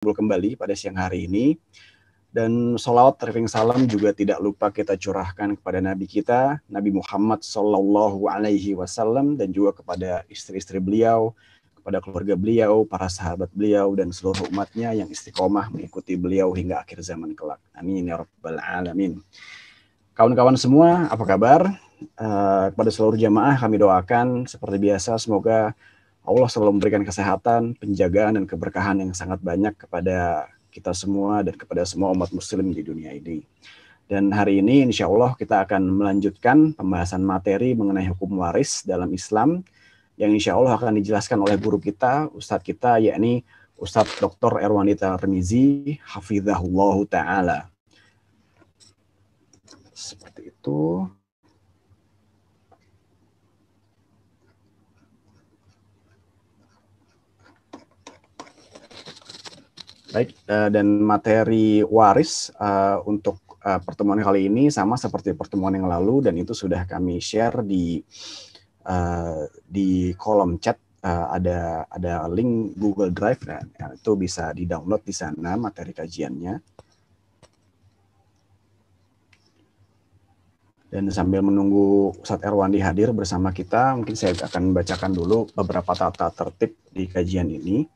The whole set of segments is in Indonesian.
kembali pada siang hari ini. Dan sholawat terfing salam juga tidak lupa kita curahkan kepada Nabi kita, Nabi Muhammad Sallallahu Alaihi Wasallam, dan juga kepada istri-istri beliau, kepada keluarga beliau, para sahabat beliau, dan seluruh umatnya yang istiqomah mengikuti beliau hingga akhir zaman kelak. Amin ya Rabbal Alamin. Kawan-kawan semua, apa kabar? Kepada seluruh jamaah kami doakan seperti biasa, semoga Allah selalu memberikan kesehatan, penjagaan, dan keberkahan yang sangat banyak kepada kita semua dan kepada semua umat muslim di dunia ini. Dan hari ini insya Allah kita akan melanjutkan pembahasan materi mengenai hukum waris dalam Islam yang insya Allah akan dijelaskan oleh guru kita, Ustadz kita, yakni Ustadz Dr. Erwanita Tarmizi, Hafizahullah Ta'ala. Seperti itu. Baik, dan materi waris untuk pertemuan kali ini sama seperti pertemuan yang lalu, dan itu sudah kami share di kolom chat. Ada link Google Drive, dan itu bisa di-download di sana materi kajiannya. Dan sambil menunggu Ustadz Erwandi hadir bersama kita, mungkin saya akan membacakan dulu beberapa tata tertib di kajian ini.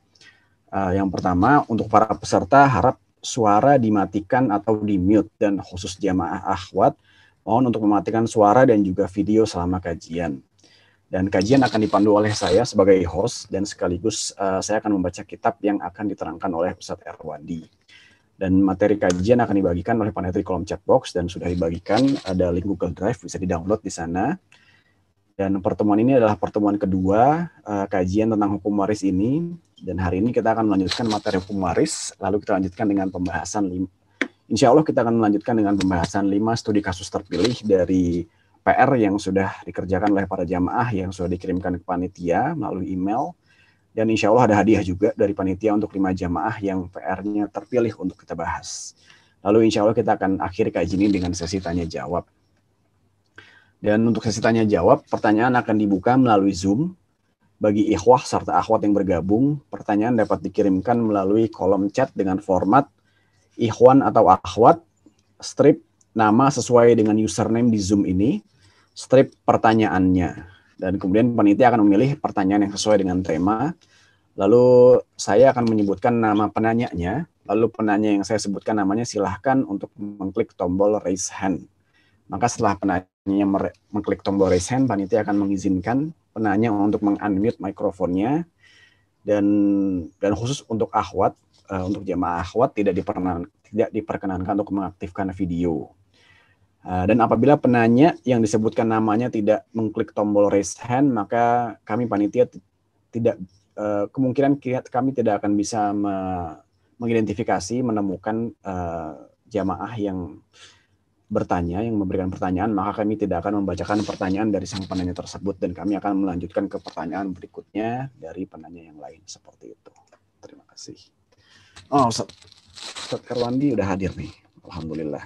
Yang pertama, untuk para peserta harap suara dimatikan atau di-mute, dan khusus jamaah akhwat mohon untuk mematikan suara dan juga video selama kajian. Dan kajian akan dipandu oleh saya sebagai host, dan sekaligus saya akan membaca kitab yang akan diterangkan oleh Ustadz Erwandi. Dan materi kajian akan dibagikan oleh panitia di kolom chat box, dan sudah dibagikan, ada link Google Drive, bisa di-download di sana. Dan pertemuan ini adalah pertemuan kedua kajian tentang hukum waris ini. Dan hari ini kita akan melanjutkan materi hukum waris, lalu kita lanjutkan dengan pembahasan insya Allah kita akan melanjutkan dengan pembahasan 5 studi kasus terpilih dari PR yang sudah dikerjakan oleh para jamaah yang sudah dikirimkan ke panitia melalui email. Dan insya Allah ada hadiah juga dari panitia untuk 5 jamaah yang PR-nya terpilih untuk kita bahas. Lalu insya Allah kita akan akhiri kajian ini dengan sesi tanya jawab. Dan untuk sesi tanya jawab, pertanyaan akan dibuka melalui Zoom. Bagi ikhwah serta akhwat yang bergabung, pertanyaan dapat dikirimkan melalui kolom chat dengan format ikhwan atau akhwat, strip nama sesuai dengan username di Zoom ini, strip pertanyaannya. Dan kemudian panitia akan memilih pertanyaan yang sesuai dengan tema. Lalu saya akan menyebutkan nama penanyanya, lalu penanya yang saya sebutkan namanya silahkan untuk mengklik tombol raise hand. Maka setelah penanya mengklik tombol raise hand, panitia akan mengizinkan penanya untuk meng-unmute mikrofonnya, dan khusus untuk akhwat, untuk jamaah akhwat tidak diperkenankan untuk mengaktifkan video. Dan apabila penanya yang disebutkan namanya tidak mengklik tombol raise hand, maka kami panitia kemungkinan kami tidak akan bisa mengidentifikasi, menemukan jamaah yang bertanya, yang memberikan pertanyaan, maka kami tidak akan membacakan pertanyaan dari sang penanya tersebut, dan kami akan melanjutkan ke pertanyaan berikutnya dari penanya yang lain. Seperti itu. Terima kasih. Oh, Ustadz Erwandi udah hadir nih. Alhamdulillah.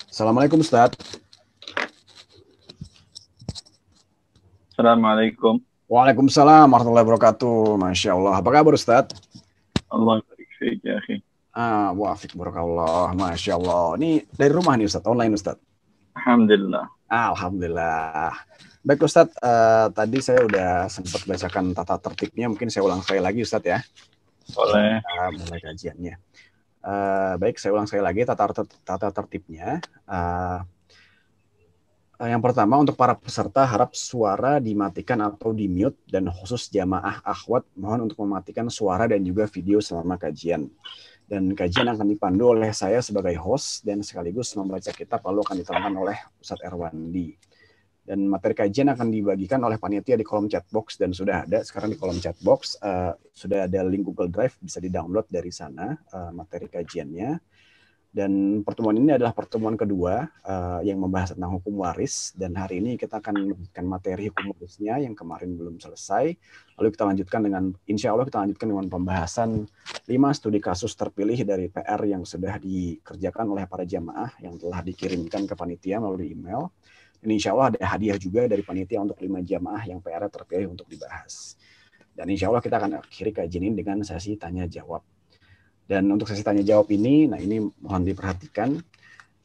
Assalamualaikum Ustadz. Assalamualaikum. Waalaikumsalam warahmatullahi wabarakatuh. Masya Allah. Apa kabar Ustadz? Allah barik fiik ya akhi. Wa'afik barakallah. Masya Allah. Ini dari rumah nih Ustadz, online Ustadz? Alhamdulillah. Alhamdulillah. Baik Ustadz, tadi saya udah sempat bacakan tata tertibnya, mungkin saya ulang sekali lagi Ustadz ya. Boleh. Mulai kajiannya. Baik, saya ulang sekali lagi tata tertibnya. Yang pertama, untuk para peserta harap suara dimatikan atau di-mute, dan khusus jamaah akhwat mohon untuk mematikan suara dan juga video selama kajian. Dan kajian akan dipandu oleh saya sebagai host, dan sekaligus membaca kitab lalu akan diterangkan oleh Ustadz Erwandi. Dan materi kajian akan dibagikan oleh panitia di kolom chat box, dan sudah ada sekarang di kolom chat box, sudah ada link Google Drive, bisa di-download dari sana materi kajiannya. Dan pertemuan ini adalah pertemuan kedua yang membahas tentang hukum waris, dan hari ini kita akan memberikan materi hukum warisnya yang kemarin belum selesai. Lalu kita lanjutkan dengan, insya Allah kita lanjutkan dengan pembahasan 5 studi kasus terpilih dari PR yang sudah dikerjakan oleh para jamaah yang telah dikirimkan ke panitia melalui email. Dan insya Allah ada hadiah juga dari panitia untuk 5 jamaah yang PR terpilih untuk dibahas. Dan insya Allah kita akan akhiri kajian ini dengan sesi tanya jawab. Dan untuk sesi tanya jawab ini, nah ini mohon diperhatikan,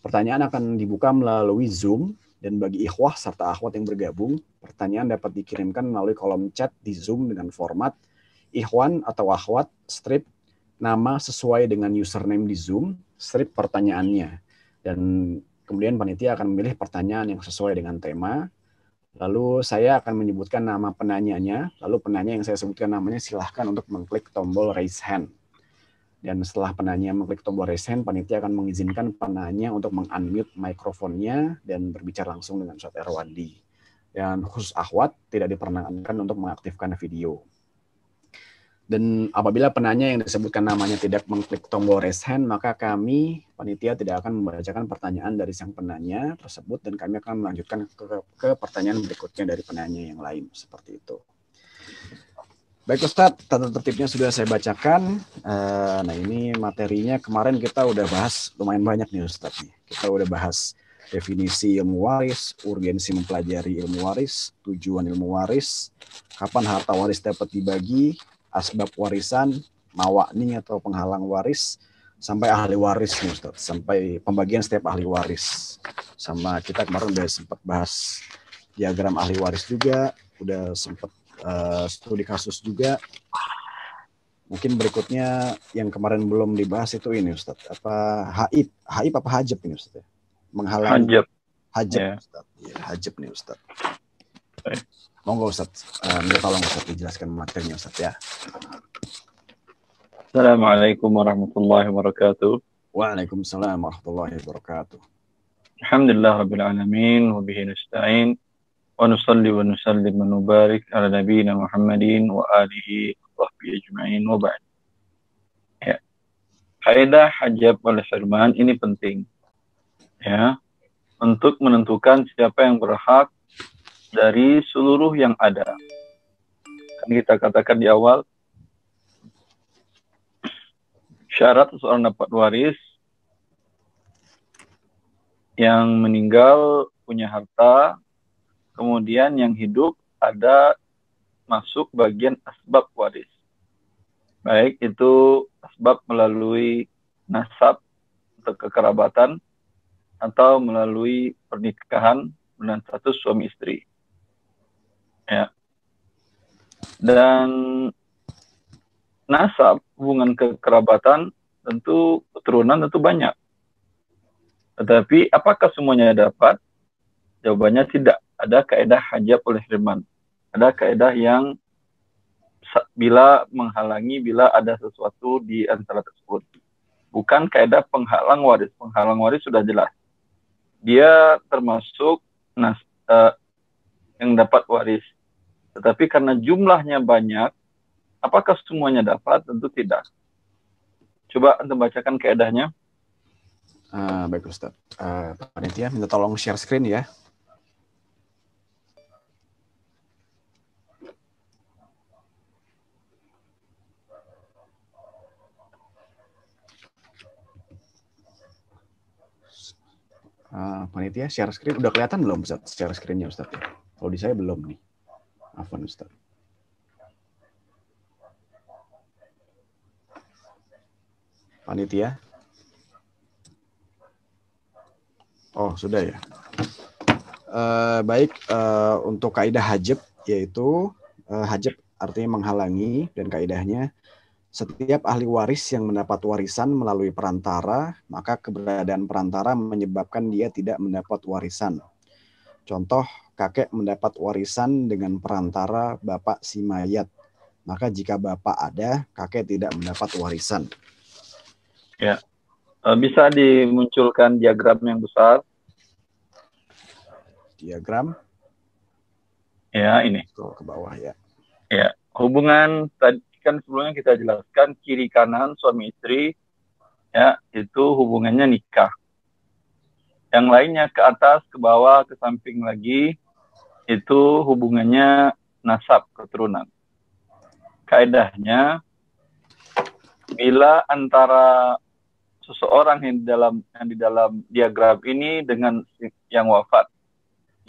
pertanyaan akan dibuka melalui Zoom, dan bagi ikhwah serta akhwat yang bergabung, pertanyaan dapat dikirimkan melalui kolom chat di Zoom dengan format ikhwan atau akhwat, strip, nama sesuai dengan username di Zoom, strip pertanyaannya. Dan kemudian panitia akan memilih pertanyaan yang sesuai dengan tema. Lalu saya akan menyebutkan nama penanyanya. Lalu penanya yang saya sebutkan namanya silahkan untuk mengklik tombol raise hand. Dan setelah penanya mengklik tombol raise hand, panitia akan mengizinkan penanya untuk meng-unmute mikrofonnya dan berbicara langsung dengan Ustadz Erwandi. Dan khusus akhwat tidak diperkenankan untuk mengaktifkan video. Dan apabila penanya yang disebutkan namanya tidak mengklik tombol raise hand, maka kami, panitia, tidak akan membacakan pertanyaan dari sang penanya tersebut, dan kami akan melanjutkan ke pertanyaan berikutnya dari penanya yang lain, seperti itu. Baik Ustadz, tata tertibnya sudah saya bacakan. Nah ini materinya kemarin kita udah bahas lumayan banyak nih Ustadz. Kita udah bahas definisi ilmu waris, urgensi mempelajari ilmu waris, tujuan ilmu waris, kapan harta waris dapat dibagi, asbab warisan, mawakni atau penghalang waris, sampai ahli waris nih Ustaz, sampai pembagian setiap ahli waris. Sama kita kemarin udah sempat bahas diagram ahli waris juga, udah sempat studi kasus juga. Mungkin berikutnya yang kemarin belum dibahas itu ini Ustaz, apa haib apa hajab ini Ustaz ya? Menghalang hajab yeah. Ustaz. Ya, hajab nih Ustaz. Monggo Ustaz, minta tolong Ustaz dijelaskan materinya Ustaz ya. Assalamualaikum warahmatullahi wabarakatuh. Waalaikumsalam warahmatullahi wabarakatuh. Alhamdulillah rabbil alamin wa bihi nasta'in wa nusalli wa nusallim wa nubarik ala nabiyyina Muhammadin wa alihi wa sahbihi ajma'in wa ba'd. Ya. Kaidah hajab wal hirman ini penting. Ya. Untuk menentukan siapa yang berhak dari seluruh yang ada. Kan kita katakan di awal, syarat seseorang dapat waris, yang meninggal punya harta, kemudian yang hidup ada masuk bagian asbab waris. Baik itu asbab melalui nasab atau kekerabatan, atau melalui pernikahan dengan status suami istri. Ya. Dan nasab, hubungan kekerabatan, tentu keturunan tentu banyak. Tetapi apakah semuanya dapat? Jawabannya tidak. Ada kaidah hajab oleh hirman. Ada kaidah yang bila menghalangi, bila ada sesuatu di antara tersebut. Bukan kaidah penghalang waris. Penghalang waris sudah jelas. Dia termasuk yang dapat waris. Tetapi karena jumlahnya banyak, apakah semuanya dapat? Tentu tidak. Coba Anda bacakan kaidahnya. Baik Ustaz. Panitia minta tolong share screen ya. Panitia share screen udah kelihatan belum Ustaz? Share screen-nya Ustaz ya? Kalau di saya belum nih. Afwan Ustaz. Panitia. Oh, sudah ya. Baik, untuk kaidah hajab, yaitu hajab artinya menghalangi, dan kaidahnya setiap ahli waris yang mendapat warisan melalui perantara, maka keberadaan perantara menyebabkan dia tidak mendapat warisan. Contoh, kakek mendapat warisan dengan perantara bapak si mayat. Maka jika bapak ada, kakek tidak mendapat warisan. Ya, bisa dimunculkan diagram yang besar. Diagram. Ya, ini. Ke bawah ya. Ya, hubungan tadi kan sebelumnya kita jelaskan kiri kanan suami istri, ya itu hubungannya nikah. Yang lainnya ke atas, ke bawah, ke samping lagi, itu hubungannya nasab, keturunan. Kaidahnya, bila antara seseorang yang di dalam diagram ini dengan yang wafat,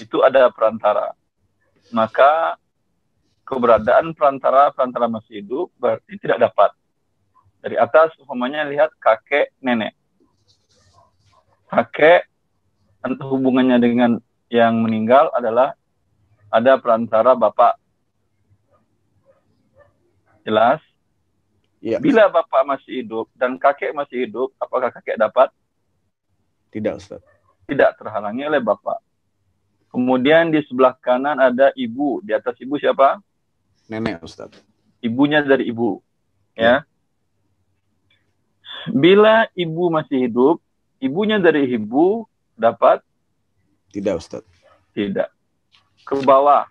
itu ada perantara. Maka keberadaan perantara masih hidup berarti tidak dapat. Dari atas umpamanya lihat kakek nenek. Kakek hubungannya dengan yang meninggal adalah ada perantara bapak. Jelas? Iya. Bila bapak masih hidup dan kakek masih hidup, apakah kakek dapat? Tidak, Ustaz. Tidak terhalangi oleh bapak. Kemudian di sebelah kanan ada ibu. Di atas ibu siapa? Nenek, Ustaz. Ibunya dari ibu. Ya. Bila ibu masih hidup, ibunya dari ibu dapat? Tidak, Ustaz. Tidak. Ke bawah.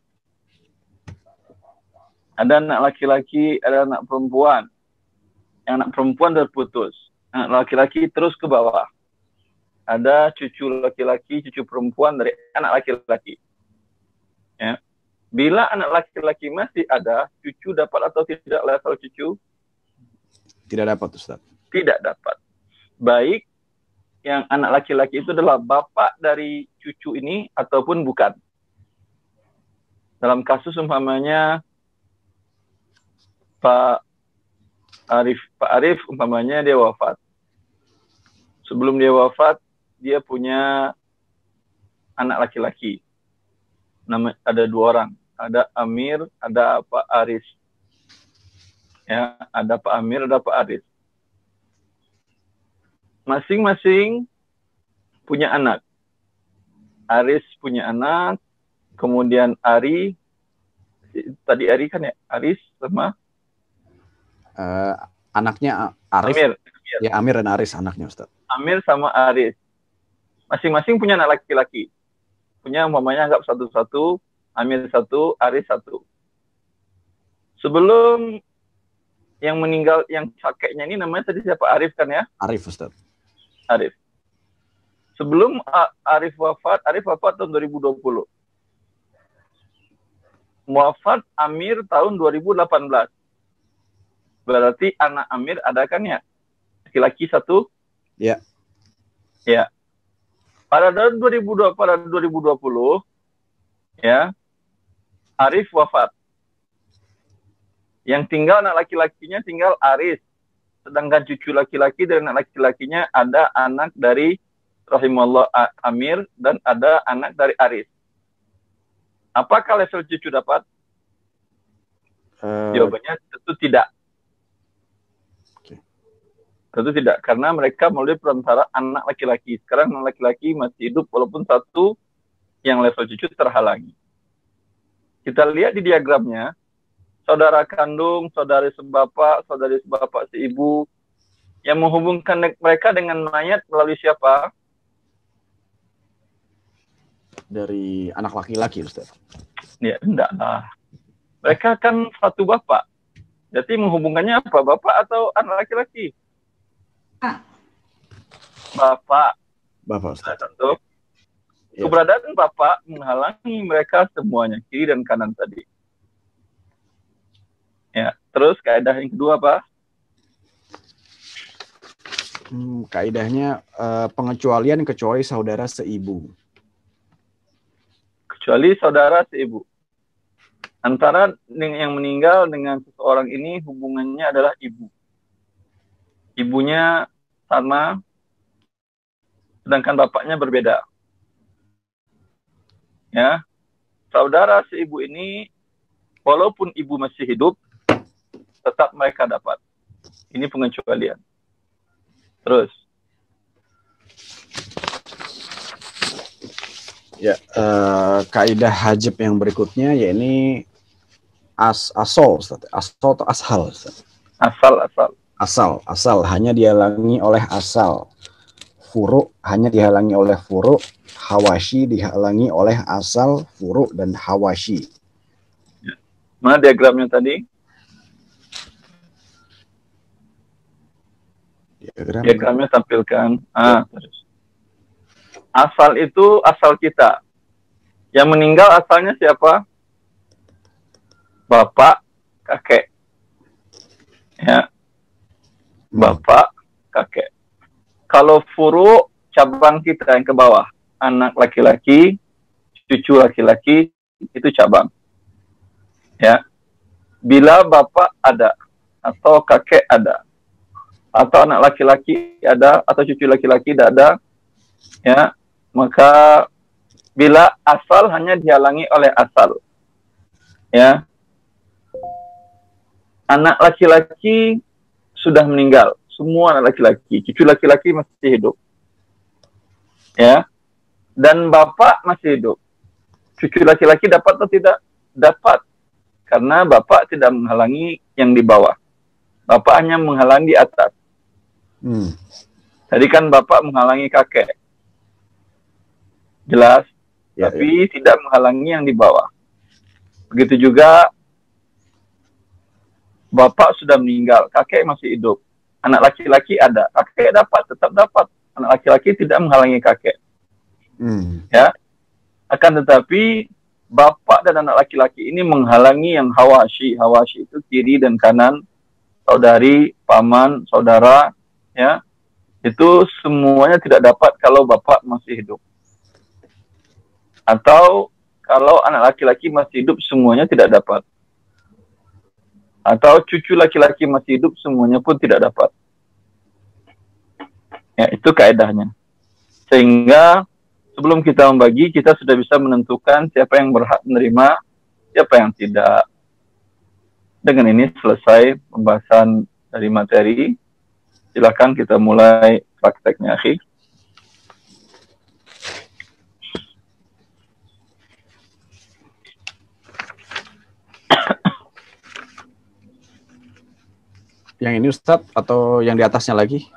Ada anak laki-laki, ada anak perempuan. Yang anak perempuan terputus. Anak laki-laki terus ke bawah. Ada cucu laki-laki, cucu perempuan dari anak laki-laki. Ya. Bila anak laki-laki masih ada, cucu dapat atau tidak level cucu? Tidak dapat, Ustaz. Tidak dapat. Baik yang anak laki-laki itu adalah bapak dari cucu ini ataupun bukan. Dalam kasus umpamanya Pak Arif umpamanya dia wafat. Sebelum dia wafat, dia punya anak laki-laki. Ada 2 orang. Ada Amir, ada Pak Aris. Ya, ada Pak Amir, ada Pak Aris. Masing-masing punya anak. Aris punya anak, kemudian Ari, tadi Ari kan ya? Aris sama? Anaknya Arif. Amir. Ya, Amir dan Aris anaknya, Ustaz. Amir sama Aris. Masing-masing punya anak laki-laki. Punya umpamanya anggap 1-1, Amir 1, Aris 1. Sebelum yang meninggal, yang kakeknya ini namanya tadi siapa? Arif kan ya? Arif, Ustaz. Arif. Sebelum Arif wafat tahun 2020. Wafat Amir tahun 2018. Berarti anak Amir ada kan ya? Laki-laki 1? Ya. Ya. Pada tahun 2020 ya, Arif wafat. Yang tinggal anak laki-lakinya tinggal Aris. Sedangkan cucu laki-laki dari anak laki-lakinya ada anak dari rahimahullah Amir dan ada anak dari Aris. Apakah level cucu dapat? Jawabannya tentu tidak. Tentu tidak, karena mereka melalui perantara anak laki-laki. Sekarang anak laki-laki masih hidup walaupun 1 yang level cucu terhalangi. Kita lihat di diagramnya, saudara kandung, saudari sebapak, saudari sebapak seibu, yang menghubungkan mereka dengan mayat melalui siapa? Dari anak laki-laki, Ustaz. Ya, enggak lah. Mereka kan satu bapak. Jadi menghubungkannya apa? Bapak atau anak laki-laki? Bapak. Bapak, Ustaz. Contoh, keberadaan bapak menghalangi mereka semuanya, kiri dan kanan tadi. Ya, terus kaidah yang kedua apa? Kaidahnya pengecualian kecuali saudara seibu. Kecuali saudara seibu. Antara yang meninggal dengan seseorang ini hubungannya adalah ibu. Ibunya sama, sedangkan bapaknya berbeda. Ya, saudara seibu ini, walaupun ibu masih hidup, tetap mereka dapat. Ini pengecualian. Terus. Ya, kaidah hajib yang berikutnya yakni asal, Ustaz. Asal atau ashal, Ustaz? Asal hanya dihalangi oleh asal. Furu hanya dihalangi oleh furu. Hawashi dihalangi oleh asal, furu dan hawashi. Mana diagramnya tadi? Diagramnya tampilkan. Terus. Asal itu asal kita. Yang meninggal asalnya siapa? Bapak, kakek. Ya. Bapak, kakek. Kalau furu cabang kita yang ke bawah, anak laki-laki, cucu laki-laki itu cabang. Ya, bila bapak ada atau kakek ada atau anak laki-laki ada atau cucu laki-laki tidak ada, ya, maka bila asal hanya dihalangi oleh asal, ya, anak laki-laki sudah meninggal, semua anak laki-laki, cucu laki-laki masih hidup, ya, dan bapak masih hidup, cucu laki-laki dapat atau tidak? Dapat, karena bapak tidak menghalangi yang di bawah, bapak hanya menghalangi di atas. Tadi kan bapak menghalangi kakek, jelas, ya, tapi ya, tidak menghalangi yang di bawah. Begitu juga bapak sudah meninggal, kakek masih hidup, anak laki-laki ada, kakek dapat, tetap dapat, anak laki-laki tidak menghalangi kakek. Ya, akan tetapi bapak dan anak laki-laki ini menghalangi yang hawashi. Hawashi itu kiri dan kanan, saudari, paman, saudara, ya, itu semuanya tidak dapat kalau bapak masih hidup. Atau kalau anak laki-laki masih hidup semuanya tidak dapat. Atau cucu laki-laki masih hidup semuanya pun tidak dapat. Ya, itu kaedahnya. Sehingga sebelum kita membagi, kita sudah bisa menentukan siapa yang berhak menerima, siapa yang tidak. Dengan ini selesai pembahasan dari materi. Silakan kita mulai prakteknya, akhi. Yang ini Ustadz atau yang di atasnya lagi?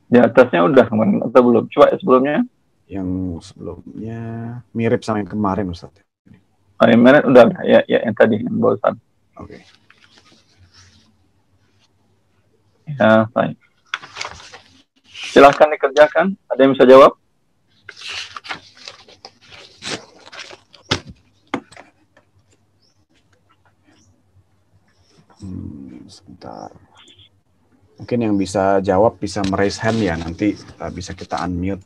Di atasnya udah kemarin atau belum? Coba sebelumnya. Yang sebelumnya mirip sama yang kemarin Ustadz. Oh, yang kemarin udah, ya yang tadi yang barusan. Oke. Ya, baik. Silahkan dikerjakan. Ada yang bisa jawab? Sebentar. Mungkin yang bisa jawab bisa raise hand ya, nanti bisa kita unmute.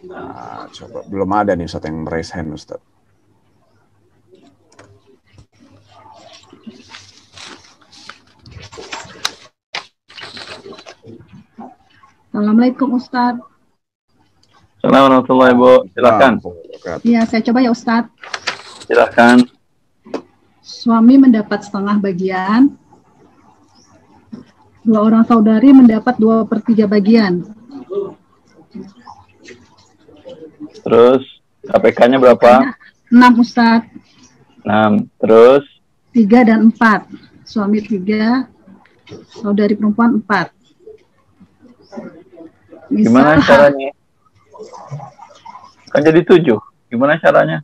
Nah, coba belum ada nih Ustadz yang raise hand Ustadz. Assalamualaikum Ustadz. Assalamualaikum warahmatullahi wabarakatuh. Silakan. Iya, saya coba ya Ustadz. Silakan. Suami mendapat setengah bagian, dua orang saudari mendapat 2/3 bagian. Terus KPK-nya berapa? 6 Ustadz. 6. Terus? 3 dan 4. Suami 3, saudari perempuan 4. Gimana caranya? Kan jadi 7. Gimana caranya?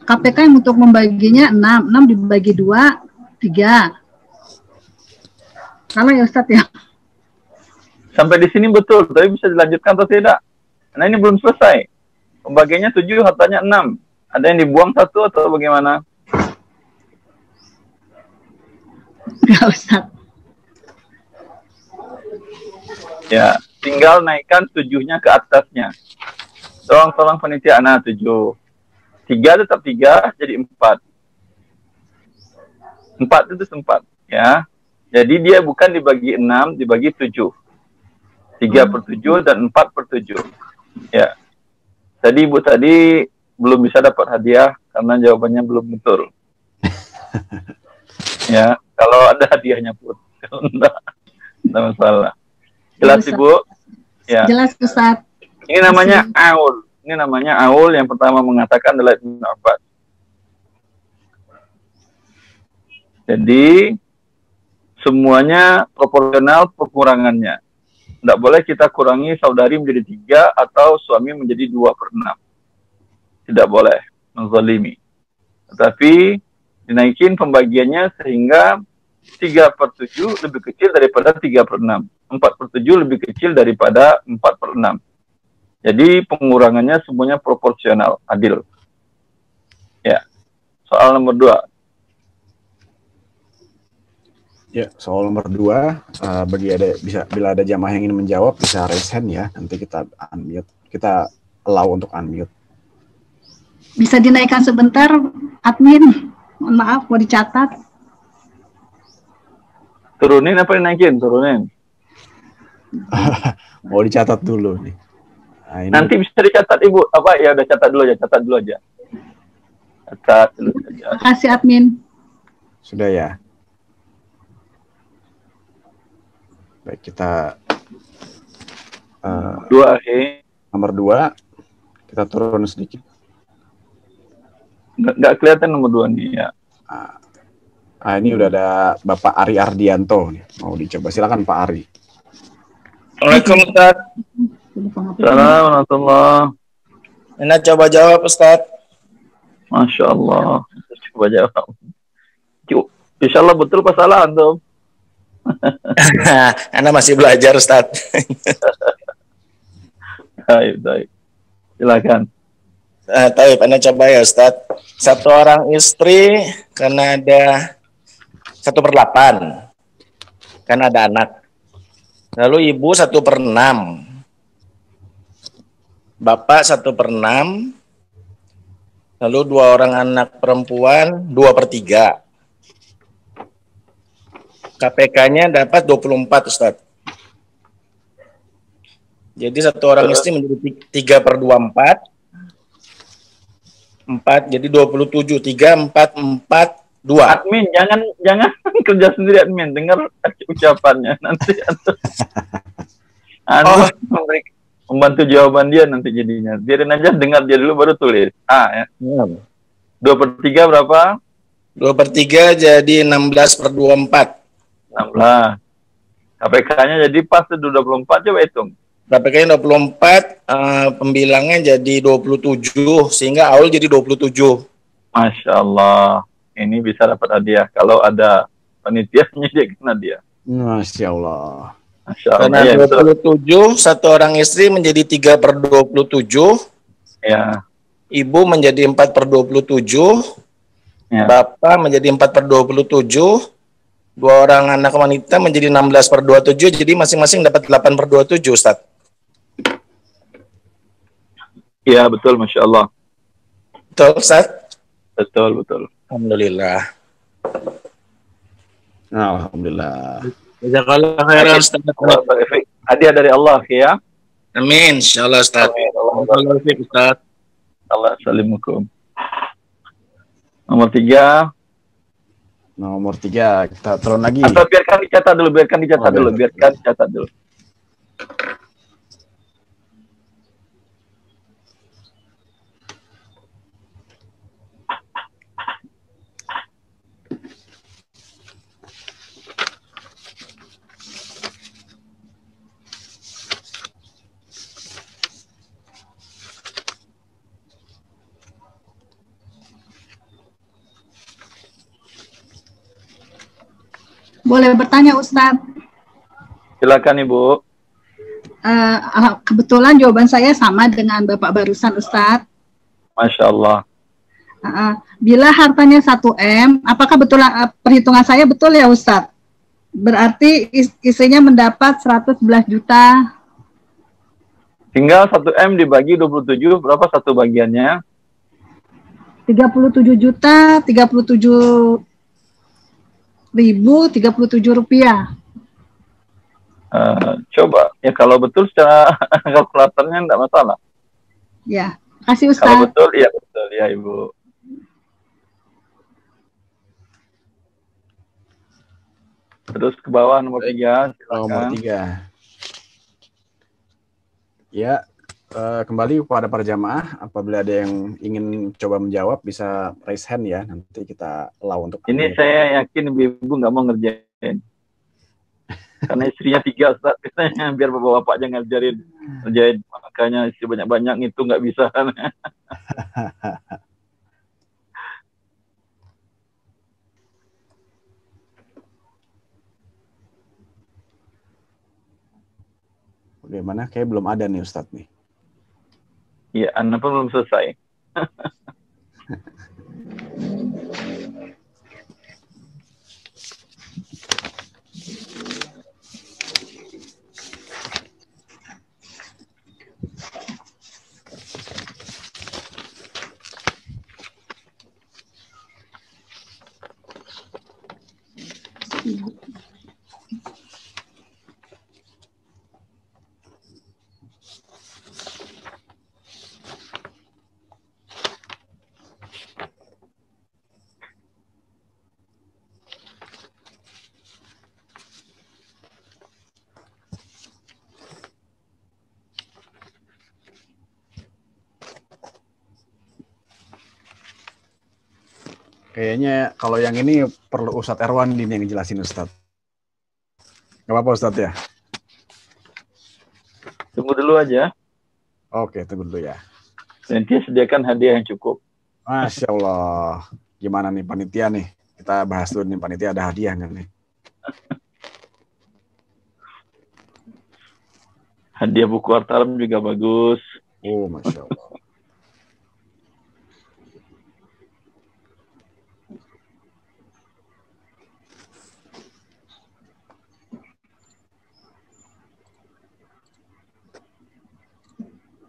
KPK yang untuk membaginya 6. 6 dibagi 2, 3. Salah ya Ustadz ya? Sampai di sini betul, tapi bisa dilanjutkan atau tidak? Karena ini belum selesai. Pembagiannya 7, hartanya 6. Ada yang dibuang 1 atau bagaimana? Enggak Ustadz. Ya, tinggal naikkan 7-nya ke atasnya. Tolong panitia, nah 7. 3 tetap 3, jadi 4. 4 itu 4, ya. Jadi dia bukan dibagi 6, dibagi 7. 3/7 dan 4/7. Ya. Tadi Ibu tadi belum bisa dapat hadiah karena jawabannya belum betul. Ya, kalau ada hadiahnya pun. Kalau enggak masalah. Jelas Ibu? Ya. Jelas Ustaz. Ini namanya aul. Ini namanya aul, yang pertama mengatakan adalah Ibnu Abbas. Jadi semuanya proporsional perkurangannya. Tidak boleh kita kurangi saudari menjadi 3 atau suami menjadi 2/6. Tidak boleh menzalimi. Tetapi dinaikin pembagiannya sehingga 3/7 lebih kecil daripada 3/6. 4/7 lebih kecil daripada 4/6. Jadi pengurangannya semuanya proporsional, adil. Ya. Soal nomor 2. Ya, soal nomor 2, bila ada jamaah yang ingin menjawab bisa raise hand ya. Nanti kita unmute, kita allow untuk unmute. Bisa dinaikkan sebentar, admin. Mohon maaf, mau dicatat. Turunin apa dinaikin? Turunin. Mau dicatat dulu nih. Nah, ini Nanti bisa dicatat Ibu. Apa ya udah catat dulu aja. Catat dulu aja. Terima kasih admin. Sudah ya. Baik, kita 2 nomor 2 kita turun sedikit. Nggak kelihatan nomor 2 nih ya. Ini udah ada Bapak Ari Ardianto nih. Mau dicoba, silakan Pak Ari. Assalamualaikum Ustaz. Assalamualaikum warahmatullahi. Ina coba jawab Ustaz. Masya Allah. Coba jawab. Insya Allah betul pas salah antum. Anda masih belajar Ustaz. Baik. Silakan. Taib, Anda coba ya Ustaz. 1 orang istri karena ada 1/8 karena ada anak. Lalu ibu 1/6, bapak 1/6, lalu 2 orang anak perempuan 2/3. KPK-nya dapat 24 Ustaz. Jadi 1 orang istri menjadi 3/24. 4 jadi 27. 3, 4, 4, 2. Admin jangan kerja sendiri admin. Dengar ucapannya nanti membantu jawaban dia nanti jadinya. Biarin aja dengar dia dulu baru tulis. Ya. 2/3 berapa? 2/3 jadi 16/24. 16. KPK-nya jadi pas 24, coba hitung. KPK-nya 24, pembilangnya jadi 27, sehingga Aul jadi 27. Masya Allah. Ini bisa dapat hadiah. Kalau ada panitianya dia kena dia. Masya Allah. Masya Allah. Karena Ya, 27, 1 orang istri menjadi 3/27. Ya. Ibu menjadi 4/27. Ya. Bapak menjadi 4/27. 2 orang anak wanita menjadi 16/27, jadi masing-masing dapat 8/27, Ustaz. Iya, betul, Masya Allah. Betul, Ustaz? Betul. Alhamdulillah. Alhamdulillah. Jazakallah khairan, Ustaz. Hadiah dari Allah, ya. Amin, insyaallah, Ustaz. Ustaz. Allah salimukum. Nomor 3. Nomor 3 kita turun lagi. Atau biarkan dicatat dulu. Biarkan dicatat dulu. Boleh bertanya Ustadz? Silakan Ibu. Kebetulan jawaban saya sama dengan Bapak barusan Ustadz. Masya Allah. Bila hartanya 1M, apakah betul perhitungan saya betul ya Ustadz? Berarti istrinya mendapat 111 juta. Tinggal 1M dibagi 27, berapa satu bagiannya? 37 juta, 37.037 rupiah. Coba, ya kalau betul secara kalkulatornya enggak masalah. Ya, kasih Ustaz. Kalau betul ya Ibu. Terus ke bawah nomor 3, silakan. Nomor 3. Ya, kembali kepada para jamaah, apabila ada yang ingin coba menjawab bisa raise hand ya, nanti kita allow untuk. Ini saya yakin ibu nggak mau ngerjain, karena istrinya 3 Ustaz, biasanya biar bapak-bapak jangan ngerjain, makanya istri banyak-banyak itu nggak bisa. gimana? Kayak belum ada nih Ustadz nih. Iya, Anda pun belum selesai. Kayaknya kalau yang ini perlu Ustadz Erwan ini yang jelasin Ustadz. Gak apa-apa Ustadz ya? Tunggu dulu aja. Oke, tunggu dulu ya. Nanti sediakan hadiah yang cukup. Masya Allah. Gimana nih panitia nih? Kita bahas dulu nih panitia ada hadiah nggak nih? Hadiah buku Artalam juga bagus. Oh, Masya Allah.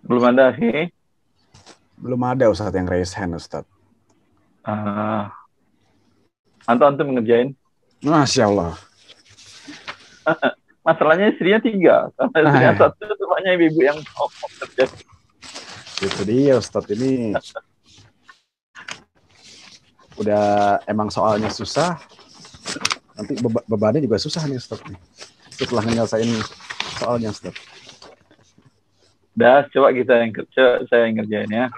Belum ada sih. Belum ada Ustadz yang raise hand Ustadz. Antum mengerjain. Masya Allah. Masalahnya istrinya 3. Karena istrinya 1, semuanya ibu-ibu yang mau kerja. Itu dia Ustadz ini. Udah emang soalnya susah. Nanti bebannya juga susah nih Ustadz nih. Setelah menyelesaikan soalnya Ustadz. Dah, coba kita yang kerja, saya yang ngerjain ya.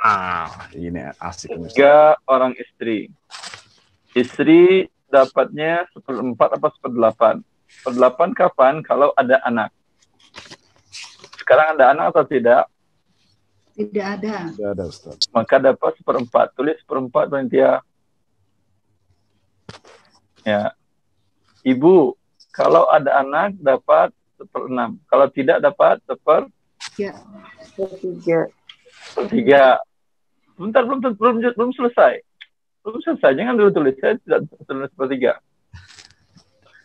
Ini asik. 3 orang istri. Istri dapatnya 1/4 apa 1/8? 1/8 kapan? Kalau ada anak. Sekarang ada anak atau tidak? Tidak ada. Tidak ada Ustaz. Maka dapat 1/4. Tulis 1/4 panitia. Ya. Ibu, kalau ada anak dapat 1/6. Kalau tidak dapat 1/3. Bentar, belum selesai. Belum selesai, jangan dulu tulis. Saya tidak tulis 1/3.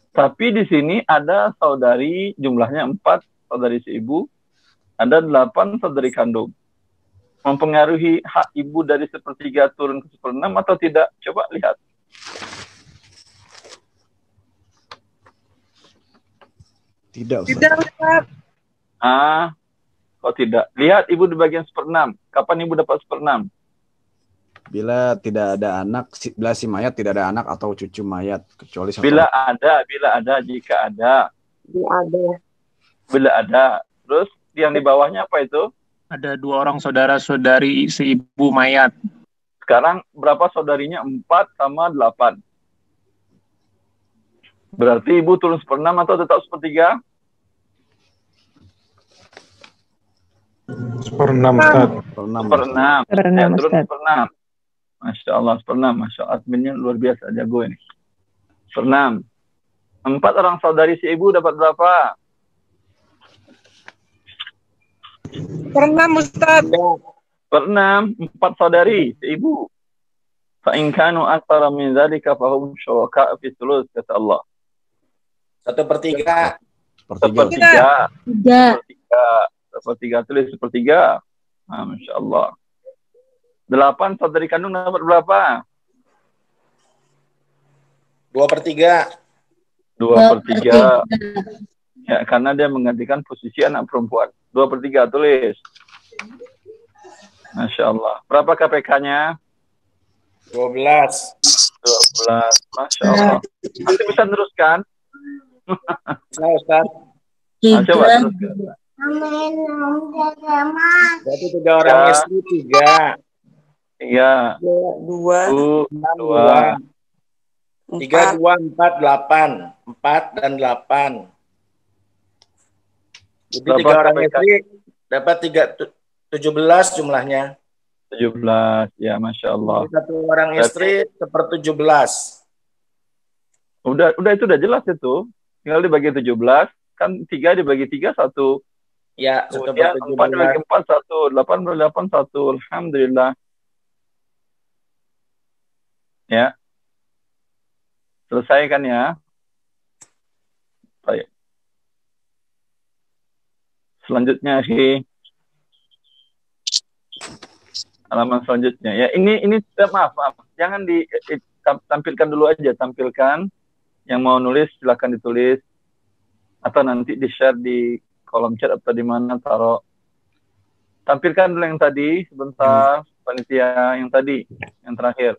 Tapi di sini ada saudari, jumlahnya 4 saudari seibu, ada 8 saudari kandung. Mempengaruhi hak ibu dari 1/3 turun ke 1/6 atau tidak? Coba lihat. Tidak, Ustaz. Kok tidak? Lihat ibu di bagian 1/6. Kapan ibu dapat 1/6? Bila tidak ada anak, bila si mayat tidak ada anak atau cucu mayat, kecuali satu. Bila ada, jika ada. Bila ada. Terus yang di bawahnya apa itu? Ada 2 orang saudara-saudari si ibu mayat. Sekarang berapa saudarinya? 4 sama 8. Berarti ibu turun 1/6 atau tetap 1/3? 1/6, Ustaz. 1/6. Ya, turun 1/6. Masya Allah, 1/6. Masya Allah, adminnya luar biasa, jago ini. 1/6. 4 orang saudari si ibu dapat berapa? 1/6, Ustaz. 1/6, 4 saudari si ibu. Fa in kanu aktsara min dzalika fa hum syuraka fi thuluth, kata Allah. 1/3. 1/3. 3. 1/3 tulis 1/3. Masya Allah. 8 saudari kandung dapat berapa? 2/3. 2/3. Ya, karena dia menggantikan posisi anak perempuan. 2/3 tulis. Masya Allah. Berapa KPK-nya? 12. 12. Masya Allah. Nanti bisa teruskan? Nah, Ustaz. Coba teruskan. Berarti 3 orang istri 3. 3. 2. 2. 3, 2, 4, 8. 4 dan 8. Jadi 3 orang istri dapat 17 jumlahnya. 17. Ya, Masya Allah. 1 orang istri 1/17. Udah itu udah jelas itu. Tinggal dibagi 17. Kan 3 dibagi 3, 1. Ya, 1 Kemudian per 4 dibagi 17. 4, 1. 8 per 8, 1. Alhamdulillah. Ya. Selesai kan ya? Baik. Selanjutnya sih halaman selanjutnya. Ya, ini maaf. Jangan ditampilkan dulu aja, tampilkan. Yang mau nulis silakan ditulis atau nanti di-share di kolom chat atau di mana taruh. Tampilkan dulu yang tadi sebentar, panitia yang tadi, yang terakhir.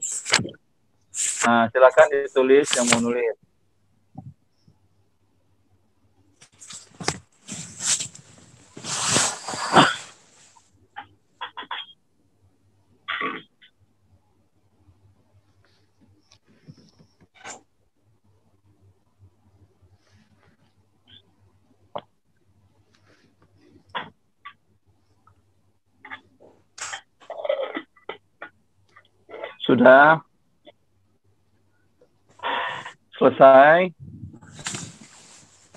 Nah, silakan ditulis yang mau nulis. Sudah selesai?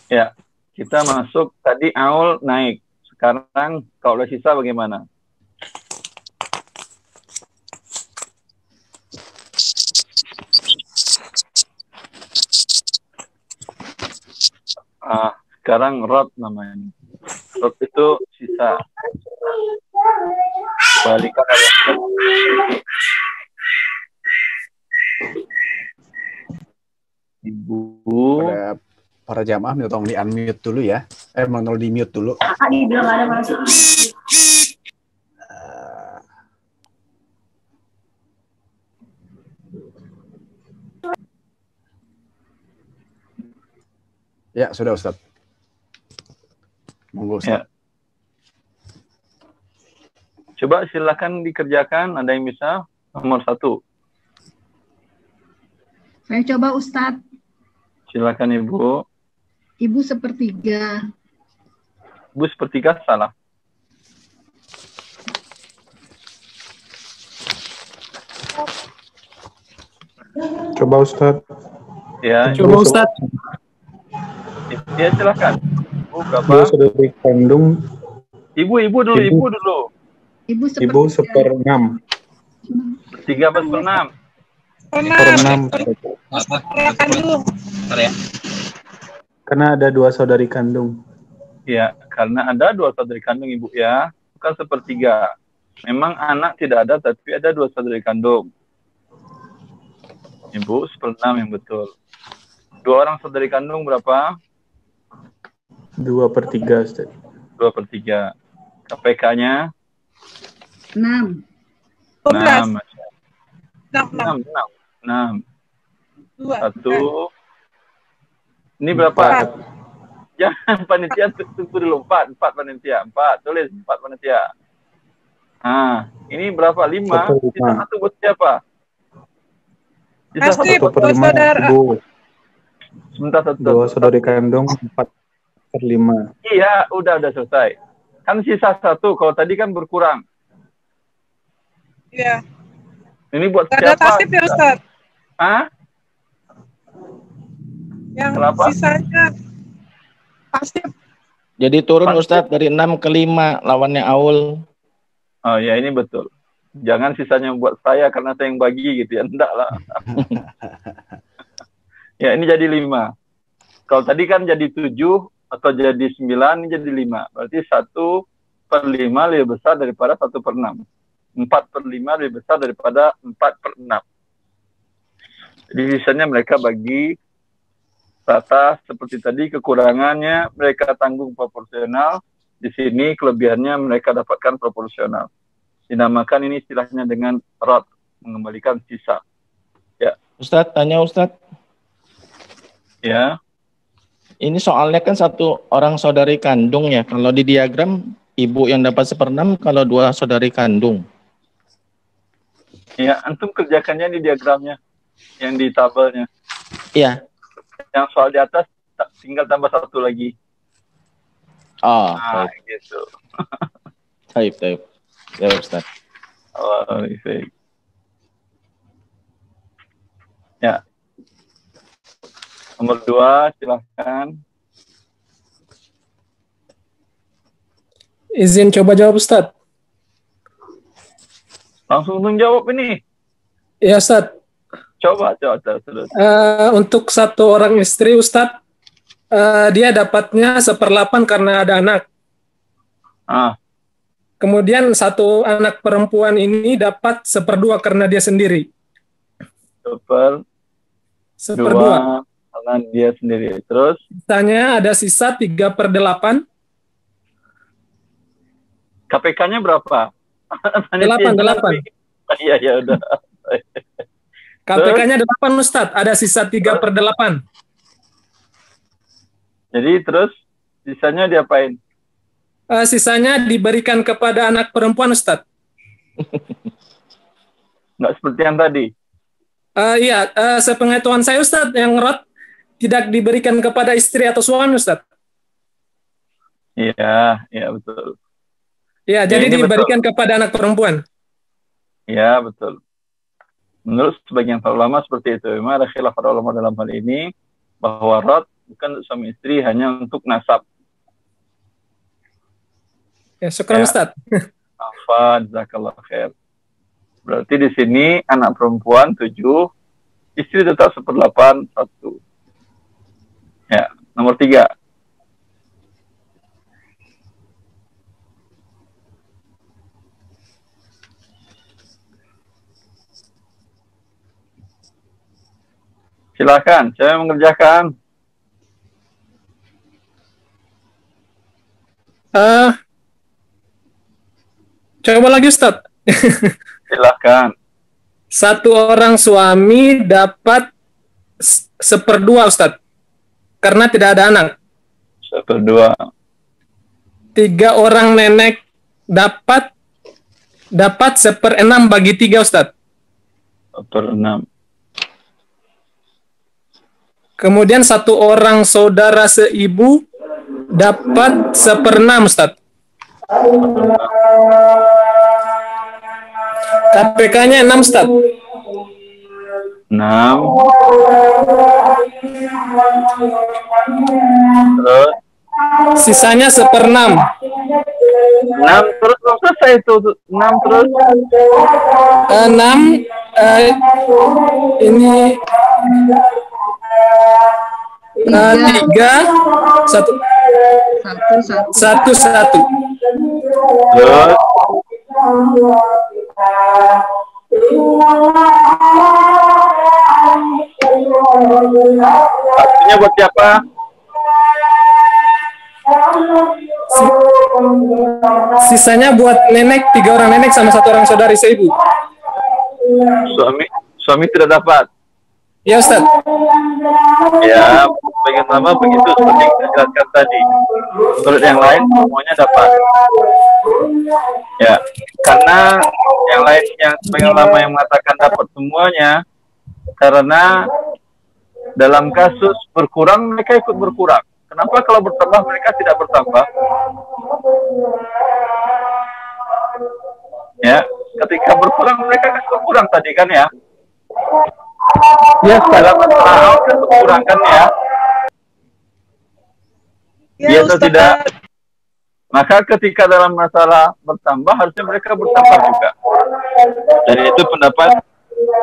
Ya, kita masuk tadi Aul naik. Sekarang kalau udah sisa bagaimana? Sekarang Rod namanya. Rod itu sisa. Balikan ada. Ibu. Para jamaah minta tolong di unmute dulu ya. Mau di mute dulu. Dibilang ada mana sih? Ya, sudah Ustaz. Monggo Ustaz. Ya. Coba silakan dikerjakan, ada yang bisa? Nomor 1. Saya coba Ustadz. Silakan Ibu. Ibu sepertiga. Ibu sepertiga salah. Coba Ustadz. Ya, Coba Ustaz. Ya silakan. Ibu berapa? 2 saudari kandung. Ibu dulu. Ibu Ibu seper-6. 3 per 6. Per-6. Karena ada 2 saudari kandung. Ya, karena ada 2 saudari kandung Ibu ya. Bukan sepertiga. Memang anak tidak ada, tapi ada 2 saudari kandung. Ibu, 1/6 yang betul. 2 orang saudari kandung berapa? 2/3 Ustaz. 2/3. KPK-nya? 6. 6. 6. 1. Ini berapa? 4. Jangan panitia tunggu dulu. 4 panitia. 4. Tulis 4 panitia. Nah, ini berapa? 5. Sisa 1 buat siapa? Sisa Pasti 1 per 5. saudara. Ibu. Sebentar 2 saudari kandung 4/5. Iya, udah selesai. Kan sisa 1. Kalau tadi kan berkurang. Iya. Ini buat Gak ada siapa? tasib ya Ustaz? Hah? Yang Kenapa? sisanya tasib. Jadi turun Ustadz dari 6 ke 5 lawannya Aul. Oh ya, ini betul. Jangan sisanya buat saya karena saya yang bagi gitu ya. Enggak lah. Ya, ini jadi 5. Kalau tadi kan jadi 7 atau jadi 9, ini jadi 5. Berarti 1/5 lebih besar daripada 1/6. 4/5 lebih besar daripada 4/6. Jadi sisanya mereka bagi rata seperti tadi, kekurangannya mereka tanggung proporsional. Di sini kelebihannya mereka dapatkan proporsional. Dinamakan ini istilahnya dengan rot, mengembalikan sisa. Ya. Ustadz, tanya Ustadz. Ya. Ini soalnya kan 1 orang saudari kandung ya. Kalau di diagram ibu yang dapat 1/6, kalau 2 saudari kandung. Ya, antum kerjakannya di diagramnya, yang di tabelnya. Iya. Yang soal di atas tinggal tambah 1 lagi. Oh, nah, baik. gitu. Baik. Ya, Ustaz. Oh, baik. Ya. Nomor 2, silahkan. Izin coba jawab Ustadz. Langsung jawab ini. Ya Ustadz. Coba. Untuk satu orang istri Ustadz, dia dapatnya 1/8 karena ada anak. Kemudian satu anak perempuan ini dapat 1/2 karena dia sendiri. 1/2 karena dia sendiri. Terus? Sisanya ada sisa 3/8. KPK-nya berapa? 8. Iya, udah. KPK-nya 8 Ustadz, ada sisa 3/8. Jadi terus sisanya diapain? Sisanya diberikan kepada anak perempuan Ustadz. Nggak seperti yang tadi? Iya, sepengetahuan saya Ustadz, yang rot tidak diberikan kepada istri atau suami Ustadz. Iya betul. Iya, jadi diberikan kepada anak perempuan. Iya, betul. Menurut sebagian para ulama seperti itu. Memang ada khilaf para ulama dalam hal ini, bahwa rot bukan untuk suami istri, hanya untuk nasab. Ya, syukur Ustaz. Afan, jazakallah khair. Berarti di sini anak perempuan 7, istri tetap 1/8, 1. Ya, nomor 3. Silakan, saya mengerjakan. Coba lagi Ustaz. Silakan. Satu orang suami dapat 1/2 Ustaz, karena tidak ada anak. 1/2. 3 orang nenek dapat 1/6 bagi 3 Ustaz. 1/6. Kemudian satu orang saudara seibu dapat 1/6 Ustaz. KPK-nya 6 Ustaz. 6. Terus? Sisanya 1/6. 6 terus belum selesai itu. 6 terus. 6 ini 3 1 1. Terus? Artinya buat siapa? Sisanya buat nenek, 3 orang nenek sama 1 orang saudari seibu. Suami tidak dapat. Ya Ustaz. Ya, bagian lama begitu seperti yang saya jelaskan tadi. Menurut yang lain semuanya dapat. Ya, karena yang lain yang sebagian lama yang mengatakan dapat semuanya, karena dalam kasus berkurang mereka ikut berkurang. Kenapa kalau bertambah mereka tidak bertambah? Ya, ketika berkurang mereka kan berkurang tadi kan ya. Ya, dalam masalah kan berkurang kan ya. Ya atau tidak? Maka ketika dalam masalah bertambah harusnya mereka bertambah juga. Dan itu pendapat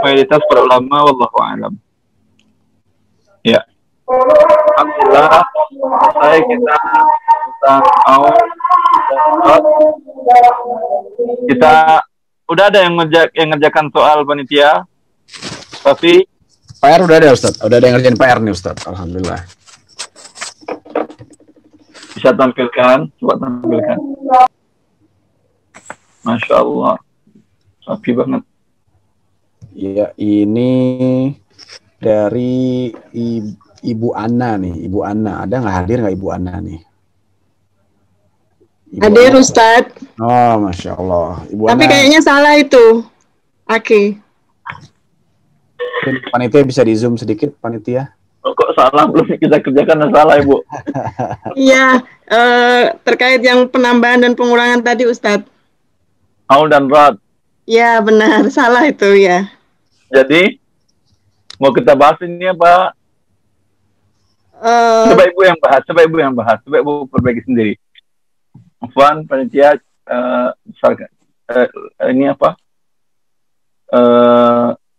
mayoritas para ulama, wallahu a'lam. Ya. Alhamdulillah, selesai kita tentang kita udah ada yang ngerjakan soal panitia, tapi PR udah ada Ustaz, udah ada yang ngerjain PR nih Ustaz, alhamdulillah. Bisa tampilkan, coba tampilkan. Masya Allah, rapi banget. Iya, ini dari Ibu Ana nih, Ibu Ana. Ada nggak hadir nggak Ibu Ana nih? Hadir Ustadz. Oh, Masya Allah. Ibu Tapi Ana, kayaknya salah itu. Oke. panitia bisa di zoom sedikit, panitia? Oh, kok salah? Belum kita kerjakan yang salah, Ibu. Iya, terkait yang penambahan dan pengurangan tadi Ustadz. Haul dan rad. Ya benar, salah itu ya. Jadi, mau kita bahas ini apa? Coba Ibu yang bahas, coba Ibu perbaiki sendiri. Afwan, panitia, besarkan, ini apa?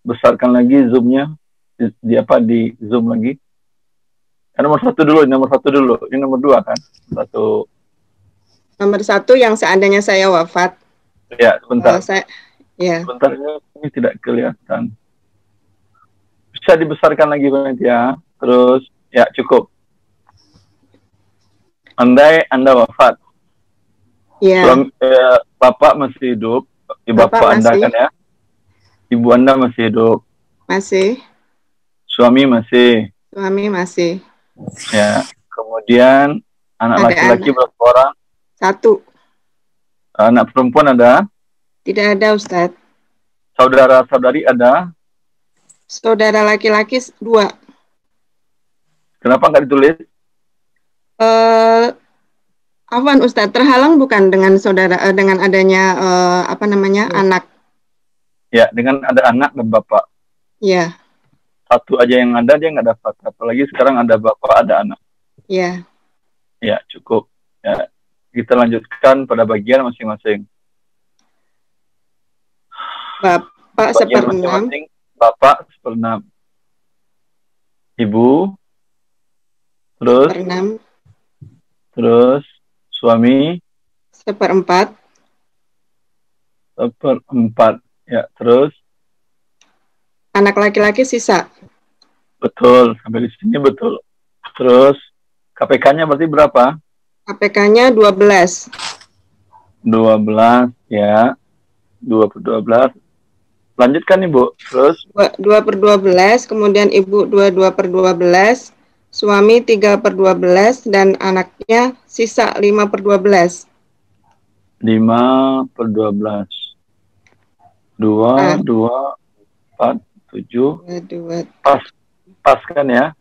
Besarkan lagi zoomnya, di zoom lagi. Nomor satu dulu, ini nomor 2 kan? Nomor 1 yang seandainya saya wafat. Ya, sebentar. Ya. Sebentar, ini tidak kelihatan. Bisa dibesarkan lagi panitia. Terus, ya cukup. Andai Anda wafat, Bapak masih hidup, Bapak Anda kan ya? Ibu Anda masih hidup. Masih. Suami masih. Suami masih. Ya, kemudian anak laki-laki berapa orang? 1. Anak perempuan ada? Tidak ada, Ustadz. Saudara-saudari ada? Saudara laki-laki 2. Kenapa nggak ditulis? Afwan, Ustadz, terhalang bukan dengan saudara dengan adanya anak? Ya, dengan ada anak dan bapak. Ya. 1 aja yang ada, dia nggak dapat. Apalagi sekarang ada bapak, ada anak. Ya. Ya, cukup. Ya, kita lanjutkan pada bagian masing-masing. Bapak 1/6. Bapak 1/6. Ibu. Terus. 1/6. Terus suami. 1/4. 1/4. Ya, terus. Anak laki-laki sisa. Betul, sampai di sini betul. Terus KPK-nya berarti berapa? KPK-nya 12. 12 ya. 2/12. Lanjutkan Ibu. Terus 2/12, kemudian Ibu 2/12, suami 3/12 dan anaknya sisa 5/12. 5/12. 2, 4, 7. Pas kan ya?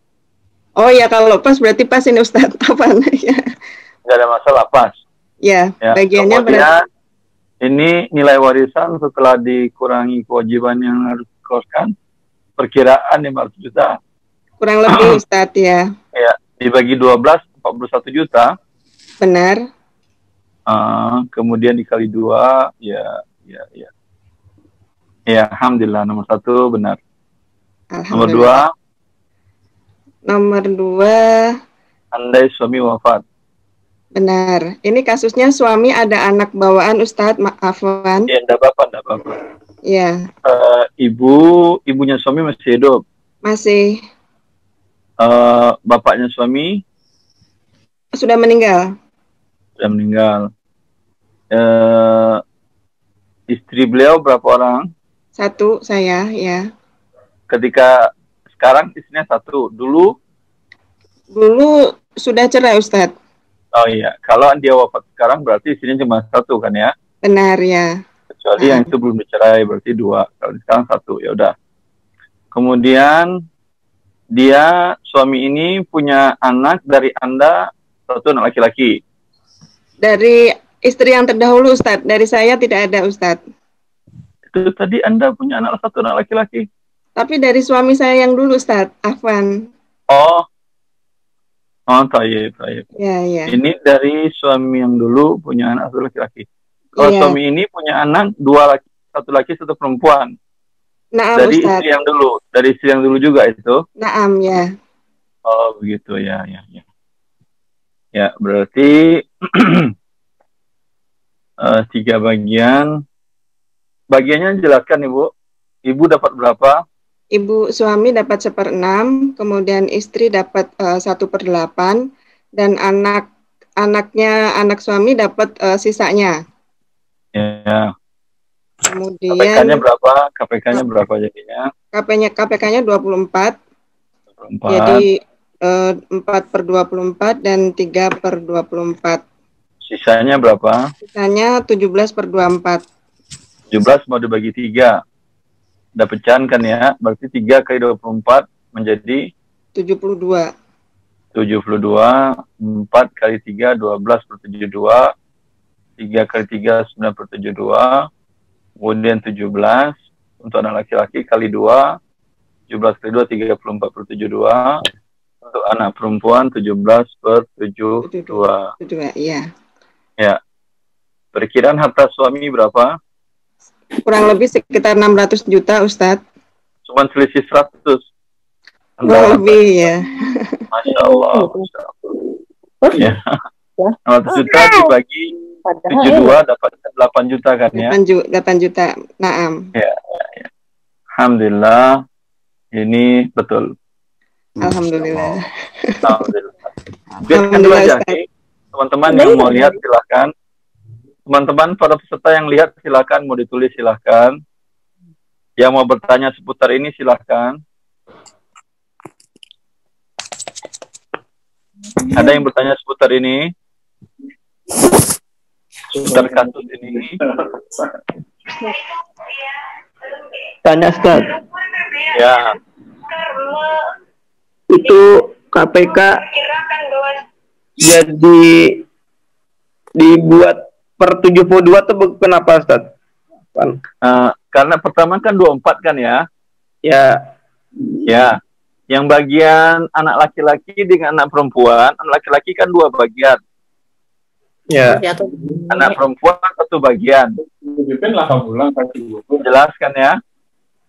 Oh ya, kalau pas berarti pas ini Ustadz. Apa ya? Nggak ada masalah, pas. Ya, bagiannya kemudian ini nilai warisan setelah dikurangi kewajiban yang harus dikeluarkan, perkiraan 500 juta. Kurang lebih Ustadz ya. Ya, dibagi 12, 41 juta. Benar. Kemudian dikali 2, ya. Ya, alhamdulillah, nomor 1 benar. Nomor 2. Andai suami wafat. Benar. Ini kasusnya suami ada anak bawaan Ustadz, maafan. Ya, enggak apa-apa. Ya. Ibunya suami masih hidup? Masih. Bapaknya suami? Sudah meninggal. Sudah meninggal. Istri beliau berapa orang? 1, saya, ya. Ketika sekarang istrinya 1. Dulu sudah cerai, Ustadz. Oh iya, kalau dia wafat sekarang berarti istrinya cuma 1 kan ya? Benar ya. Kecuali yang itu belum dicerai berarti 2. Kalau sekarang 1, ya udah. Kemudian suami ini punya anak dari Anda 1 anak laki-laki. Dari istri yang terdahulu Ustadz, dari saya tidak ada Ustadz. Itu tadi Anda punya anak 1 anak laki-laki. Tapi dari suami saya yang dulu Ustadz, Afwan. Oh, tayyib. Ya. Ini dari suami yang dulu punya anak 1 laki-laki. Kalau suami ini punya anak 2 laki, 1 laki, 1 perempuan. Naam, dari Ustadz. Istri yang dulu juga itu. Naam, ya. Oh begitu ya. Ya berarti 3 bagian. Bagiannya jelaskan Ibu. Ibu dapat berapa? Ibu suami dapat 1/6, kemudian istri dapat 1/8, dan anak suami dapat sisanya. Ya. Kemudian KPK-nya berapa jadinya? KPK-nya 24. Jadi 4/24 dan 3/24. Sisanya berapa? Sisanya 17/24. 17 mau dibagi 3. Udah pecahan kan ya? Berarti 3 kali 24 menjadi 72. 4 kali 3 12/72. 3 kali 3 9/72. Kemudian 17 untuk anak laki-laki kali 2. 17 kali 2 34/72. Untuk anak perempuan 17/72. Iya. Ya, Perkiraan harta suami berapa? Kurang lebih sekitar 600 juta, Ustadz. Cuma selisih 100. Kurang lebih ya. Masya Allah. Masya Allah. Ya. 600 juta dibagi 72 dapat 8 juta kan ya? 8 juta. Naam. Ya. Alhamdulillah. Ini betul. Alhamdulillah. Alhamdulillah. Biarkan dulu aja. Teman-teman yang mau lihat silakan. Teman-teman para peserta yang lihat silakan, mau ditulis silakan. Yang mau bertanya seputar ini silakan. Ada yang bertanya seputar ini? Seputar kasus ini? Tanya, Ustaz. Ya. Itu KPK jadi dibuat per 72 tuh kenapa, Ustaz? Karena pertama kan 24 kan ya? Ya. Ya. Yang bagian anak laki-laki dengan anak perempuan, anak laki-laki kan 2 bagian. Ya. Anak perempuan 1 bagian. Jelas kan ya?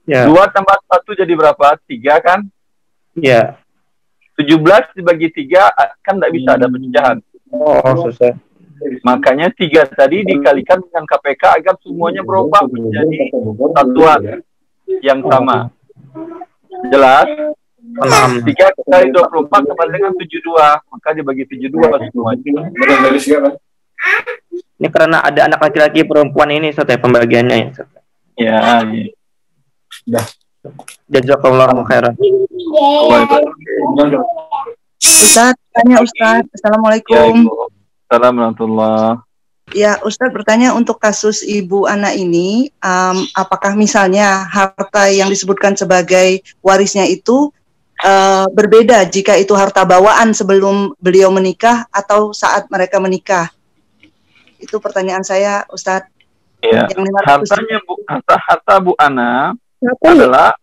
Ya. 2 tambah 1 jadi berapa? 3 kan? Ya. 17 dibagi 3 kan tidak bisa ada pecahan. Oh, susah. Makanya 3 tadi dikalikan dengan KPK agar semuanya berubah menjadi satuan yang sama. Jelas? 3 kali 24 sama dengan 72. Maka dibagi 72 semuanya. Ini karena ada anak laki-laki perempuan ini, Ustaz, pembagiannya ya, Ustaz. Ya, Dah. Jazakallahu khairan. Ustaz, tanya Ustaz. Assalamualaikum. Assalamualaikum. Ya, Ustadz bertanya untuk kasus ibu anak ini, apakah misalnya harta yang disebutkan sebagai warisnya itu berbeda jika itu harta bawaan sebelum beliau menikah atau saat mereka menikah? Itu pertanyaan saya, Ustadz. Ya, harta Bu Ana adalah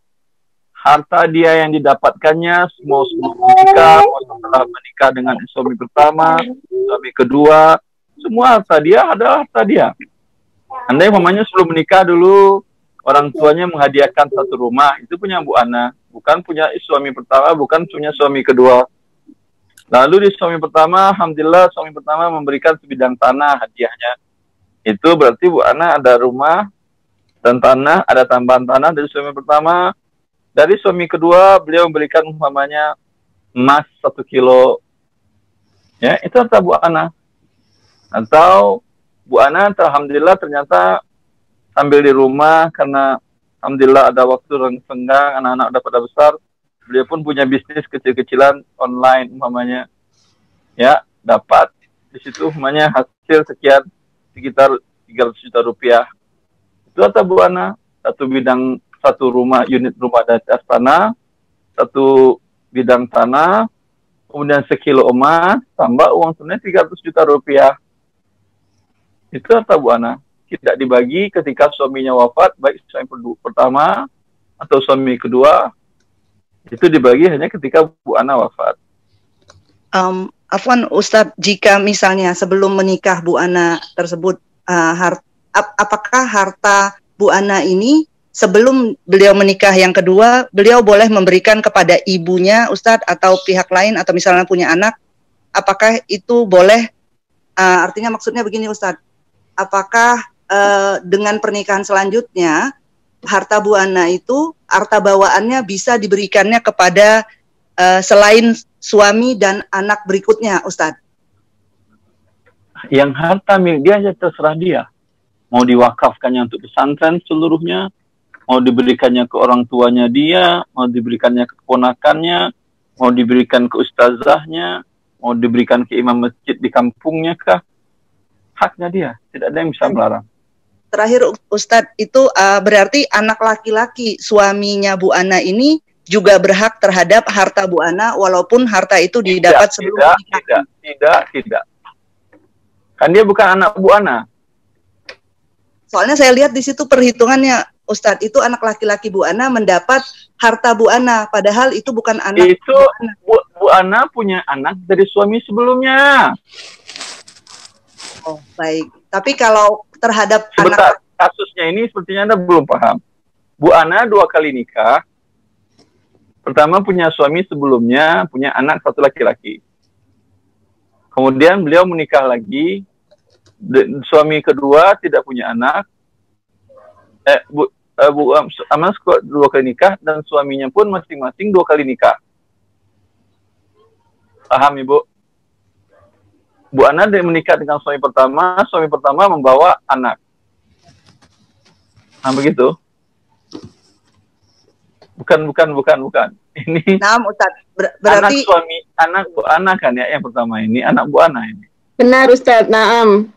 harta dia yang didapatkannya mau sebelum menikah, mau setelah menikah dengan suami pertama, suami kedua, semua harta dia adalah harta dia. Andai mamanya sebelum menikah dulu orang tuanya menghadiahkan 1 rumah, itu punya Bu Ana, bukan punya suami pertama, bukan punya suami kedua. Lalu di suami pertama, alhamdulillah suami pertama memberikan sebidang tanah hadiahnya. Itu berarti Bu Ana ada rumah dan tanah, ada tambahan tanah dari suami pertama. Dari suami kedua, beliau memberikan umpamanya emas 1 kilo. Ya, itu harta Bu Ana. Atau Bu Ana, alhamdulillah ternyata sambil di rumah, karena alhamdulillah ada waktu senggang, anak-anak udah pada besar, beliau pun punya bisnis kecil-kecilan online umpamanya. Ya, dapat di situ umpamanya hasil sekian, sekitar 300 juta rupiah. Itu harta Bu Ana. 1 rumah, unit rumah di atas tanah, 1 bidang tanah, kemudian sekilo emas, tambah uang tunai 300 juta rupiah. Itu harta Bu Ana. Tidak dibagi ketika suaminya wafat, baik suami pertama atau suami kedua, itu dibagi hanya ketika Bu Ana wafat. Afwan Ustadz, jika misalnya sebelum menikah Bu Ana tersebut, apakah harta Bu Ana ini sebelum beliau menikah yang kedua, beliau boleh memberikan kepada ibunya, Ustadz, atau pihak lain, atau misalnya punya anak, apakah itu boleh? Artinya maksudnya begini, Ustadz, apakah dengan pernikahan selanjutnya, harta Bu Ana itu, harta bawaannya bisa diberikannya kepada selain suami dan anak berikutnya, Ustadz? Yang harta milik dia ya terserah dia. Mau diwakafkannya untuk pesantren seluruhnya, mau diberikannya ke orang tuanya dia, mau diberikannya ke keponakannya, mau diberikan ke ustazahnya, mau diberikan ke imam masjid di kampungnya kah? Haknya dia, tidak ada yang bisa melarang. Terakhir Ustadz, itu berarti anak laki-laki suaminya Bu Ana ini juga berhak terhadap harta Bu Ana walaupun harta itu didapat sebelum menikah. Tidak. Kan dia bukan anak Bu Ana. Soalnya saya lihat di situ perhitungannya, Ustadz, itu anak laki-laki Bu Ana mendapat harta Bu Ana, padahal itu bukan anak itu Bu Ana. Bu Ana punya anak dari suami sebelumnya. Oh, baik. Tapi kalau terhadap Sebentar, anak kasusnya ini sepertinya Anda belum paham. Bu Ana 2 kali nikah. Pertama punya suami sebelumnya, punya anak 1 laki-laki. Kemudian beliau menikah lagi, suami kedua tidak punya anak. Bu Amas 2 kali nikah dan suaminya pun masing-masing 2 kali nikah. Paham Ibu? Bu Ana menikah dengan suami pertama membawa anak. Nah begitu. Bukan. Ini Nah, Ustaz, berarti anak Bu Ana kan ya yang pertama ini, anak Bu Ana ini. Benar Ustaz, naam.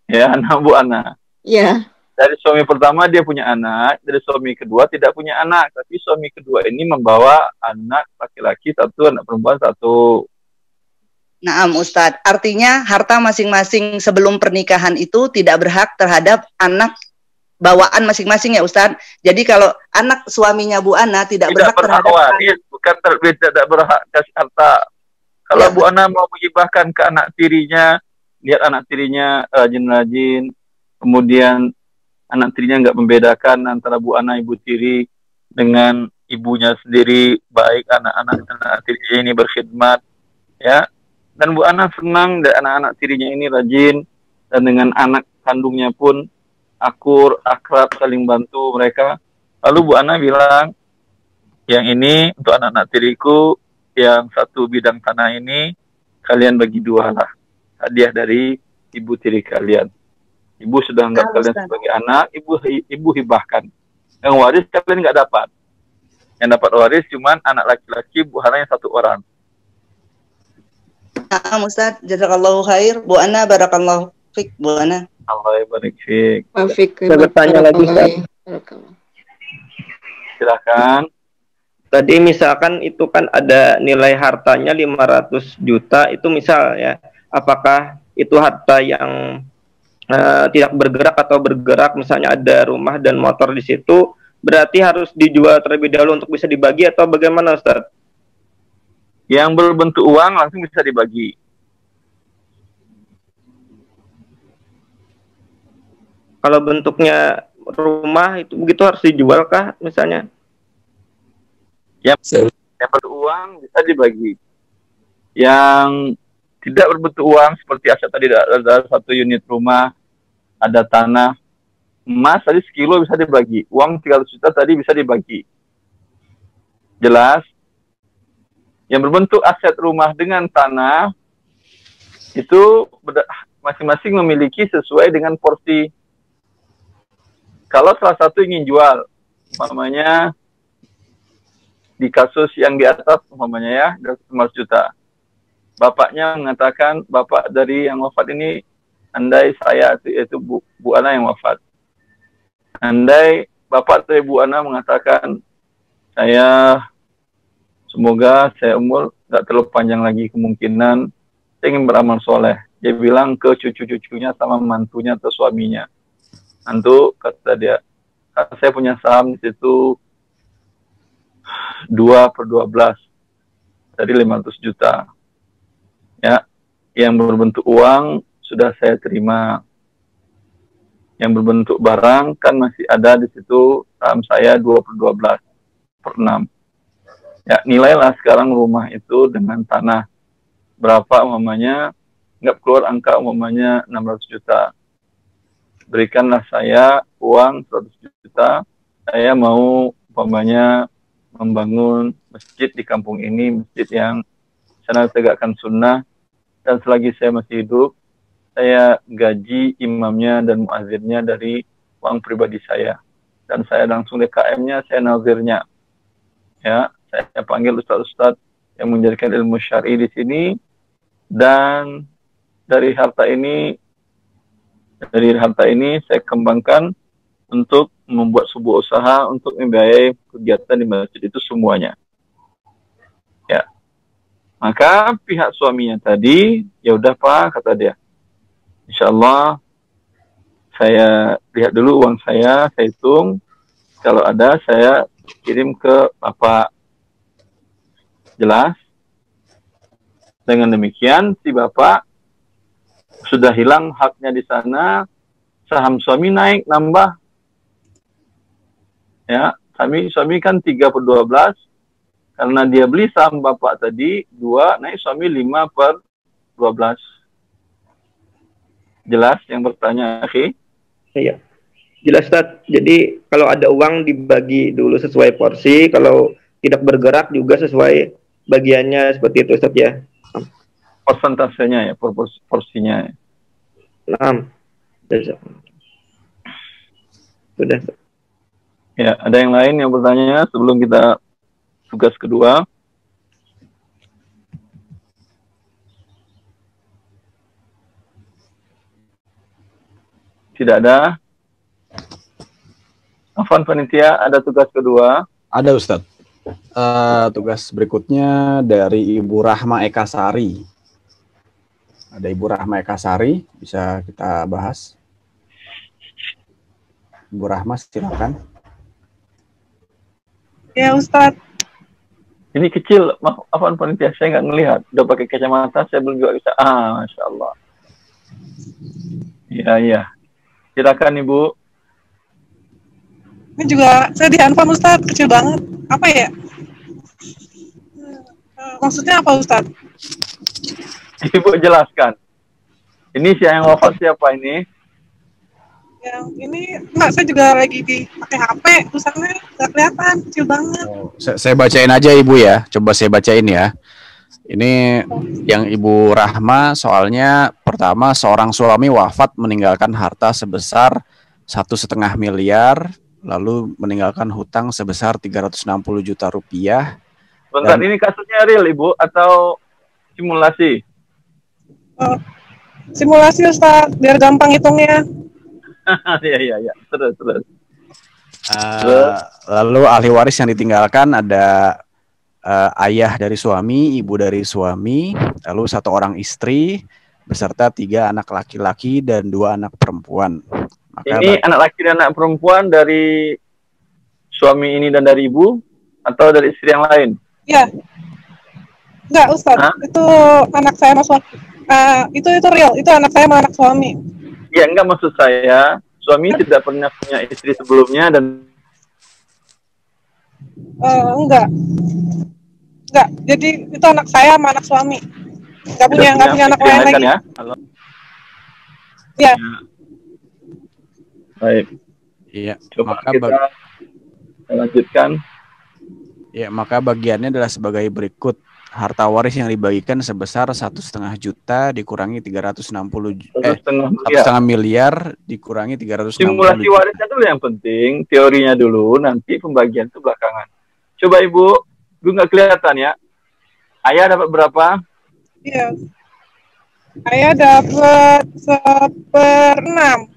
Ya, anak Bu Ana. Ya. Dari suami pertama dia punya anak, dari suami kedua tidak punya anak, tapi suami kedua ini membawa anak laki-laki 1, anak perempuan 1. Naam Ustadz, artinya harta masing-masing sebelum pernikahan itu tidak berhak terhadap anak bawaan masing-masing ya Ustadz. Jadi kalau anak suaminya Bu Ana tidak berhak terhadap waris, bukan tidak berhak kasih harta. Kalau Bu Ana mau menghibahkan ke anak tirinya, lihat anak tirinya rajin-rajin, kemudian anak tirinya nggak membedakan antara Bu Ana ibu tiri dengan ibunya sendiri, baik anak tirinya ini berkhidmat, ya. Dan Bu Ana senang dan anak-anak tirinya ini rajin, dan dengan anak kandungnya pun akur, akrab, saling bantu mereka. Lalu Bu Ana bilang, yang ini untuk anak-anak tiriku, yang 1 bidang tanah ini kalian bagi 2 lah, hadiah dari ibu tiri kalian. Ibu sudah anggap kalian sebagai anak, ibu hibahkan. Yang waris kalian nggak dapat. Yang dapat waris cuman anak laki-laki Bu Ana yang 1 orang. Nah, Ustaz, jazakallahu khair. Bu Ana, barakallahu fik, Bu Ana. Allah barik fik. Saya bertanya lagi Ustaz. Silakan. Tadi misalkan itu kan ada nilai hartanya 500 juta, itu misal ya, apakah itu harta yang tidak bergerak atau bergerak, misalnya ada rumah dan motor di situ, berarti harus dijual terlebih dahulu untuk bisa dibagi atau bagaimana Ustaz? Yang berbentuk uang langsung bisa dibagi. Kalau bentuknya rumah itu begitu harus dijual kah misalnya? Yang berbentuk uang bisa dibagi. Yang tidak berbentuk uang seperti aset tadi, ada 1 unit rumah, ada tanah, emas tadi sekilo bisa dibagi, uang 300 juta tadi bisa dibagi. Jelas? Yang berbentuk aset rumah dengan tanah itu masing-masing memiliki sesuai dengan porsi. Kalau salah satu ingin jual, umpamanya di kasus yang di atas, umpamanya ya, 200 juta. Bapaknya mengatakan, bapak dari yang wafat ini, andai saya, itu Bu Ana yang wafat. Andai bapak dari Bu Ana mengatakan, semoga saya umur nggak terlalu panjang lagi kemungkinan, saya ingin beramal soleh. Dia bilang ke cucu-cucunya sama mantunya atau suaminya. Mantu, kata dia, saya punya saham di situ 2/12, jadi 500 juta. Ya, yang berbentuk uang sudah saya terima. Yang berbentuk barang kan masih ada di situ, saham saya 2/12/6. Ya, nilailah sekarang rumah itu dengan tanah berapa umpamanya, nggak keluar angka umpamanya 600 juta. Berikanlah saya uang 100 juta, saya mau umpamanya membangun masjid di kampung ini, masjid yang sana tegakkan sunnah, dan selagi saya masih hidup, saya gaji imamnya dan muazzinnya dari uang pribadi saya, dan saya langsung DKM-nya, saya nazirnya. Ya, saya panggil ustaz-ustaz yang mengajarkan ilmu syar'i di sini, dan dari harta ini saya kembangkan untuk membuat sebuah usaha untuk membiayai kegiatan di masjid itu semuanya. Ya. Maka pihak suaminya tadi, ya udah Pak, kata dia. Insyaallah saya lihat dulu uang saya hitung, kalau ada saya kirim ke Bapak. Jelas? Dengan demikian si Bapak sudah hilang haknya di sana, saham suami naik, nambah. Ya, suami kan 3/12, karena dia beli saham bapak tadi 2, naik suami 5/12. Jelas yang bertanya, akhi? Iya. Jelas, Ustaz. Jadi kalau ada uang dibagi dulu sesuai porsi, kalau tidak bergerak juga sesuai bagiannya, seperti itu, Ustaz ya. Persentasenya ya, porsinya. Nah, sudah. Ya, ada yang lain yang bertanya sebelum kita tugas kedua? Tidak ada. Afwan panitia, ada tugas kedua? Ada, Ustadz. Tugas berikutnya dari Ibu Rahma Ekasari. Ada Ibu Rahma Ekasari, bisa kita bahas. Ibu Rahma, silakan. Ya, Ustadz. Ini kecil, maaf, afwan panitia, saya nggak ngelihat. Udah pakai kacamata, saya belum juga bisa. Masya Allah. Iya. Silakan Ibu. Ini juga saya di handphone, Ustadz, kecil banget. Apa ya? Maksudnya apa, Ustadz? Ibu jelaskan. Ini yang wafat siapa ini? Yang ini, enggak, saya juga lagi pakai HP, tulisannya nggak kelihatan, kecil banget. Saya bacain aja Ibu ya, coba saya bacain ya. Ini yang Ibu Rahma, soalnya pertama seorang suami wafat meninggalkan harta sebesar 1,5 miliar, lalu meninggalkan hutang sebesar 360 juta rupiah. Bentar, ini kasusnya real Ibu atau simulasi? Simulasi, Ustaz, biar gampang hitungnya. Iya. Terus. Lalu ahli waris yang ditinggalkan ada ayah dari suami, ibu dari suami, lalu 1 orang istri, beserta 3 anak laki-laki dan 2 anak perempuan. Ini anak laki dan anak perempuan dari suami ini dan dari ibu, atau dari istri yang lain? Iya. Enggak, Ustaz. Itu anak saya sama suami. Itu real. Itu anak saya sama anak suami. Ya, enggak, maksud saya, suami tidak pernah punya istri sebelumnya dan... Enggak. Jadi itu anak saya sama anak suami. Enggak punya anak lain lagi. Ya? Halo. Ya. Baik. Iya. Coba kita lanjutkan. Ya, maka bagiannya adalah sebagai berikut. Harta waris yang dibagikan sebesar 1,5 juta dikurangi 1,5 miliar dikurangi 360. Simulasi warisnya dulu yang penting, teorinya dulu, nanti pembagian itu belakangan. Coba Ibu nggak kelihatan ya. Ayah dapat berapa? Iya. Ayah dapat 1/6.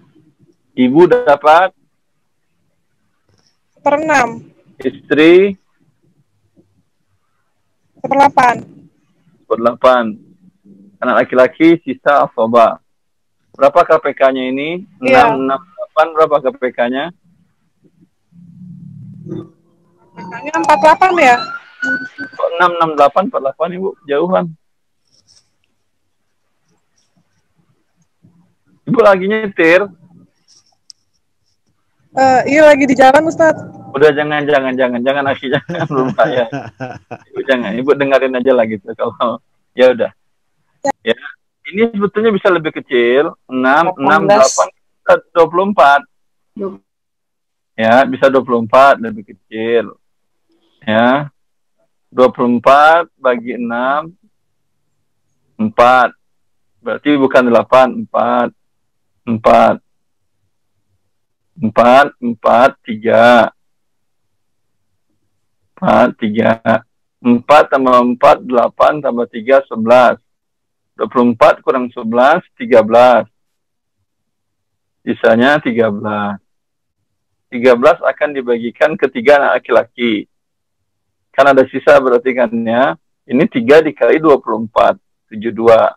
Ibu dapat 1/6. Istri 1/8. 1/8. Anak laki-laki sisa asoba. Berapa KPK-nya ini? 668. Berapa KPK-nya? KPK-nya 48 ya? 668, 48 Ibu, jauhan. Ibu lagi nyetir? Iya, lagi di jalan, Ustaz. Udah jangan Aki, jangan belum saya. Ibu jangan, Ibu dengerin aja lah gitu. Kalau ya udah. Ya, ini sebetulnya bisa lebih kecil. 6, 8, 24. Ya, bisa 24 lebih kecil. Ya. 24 bagi 6 4. Berarti bukan 8, 4. 4 3 4 tambah 4 8 tambah 3 11. 24 kurang 11 13. Sisanya 13. 13 akan dibagikan ke 3 anak laki-laki. Kan ada sisa berarti kan ya. Ini 3 dikali 24, 72.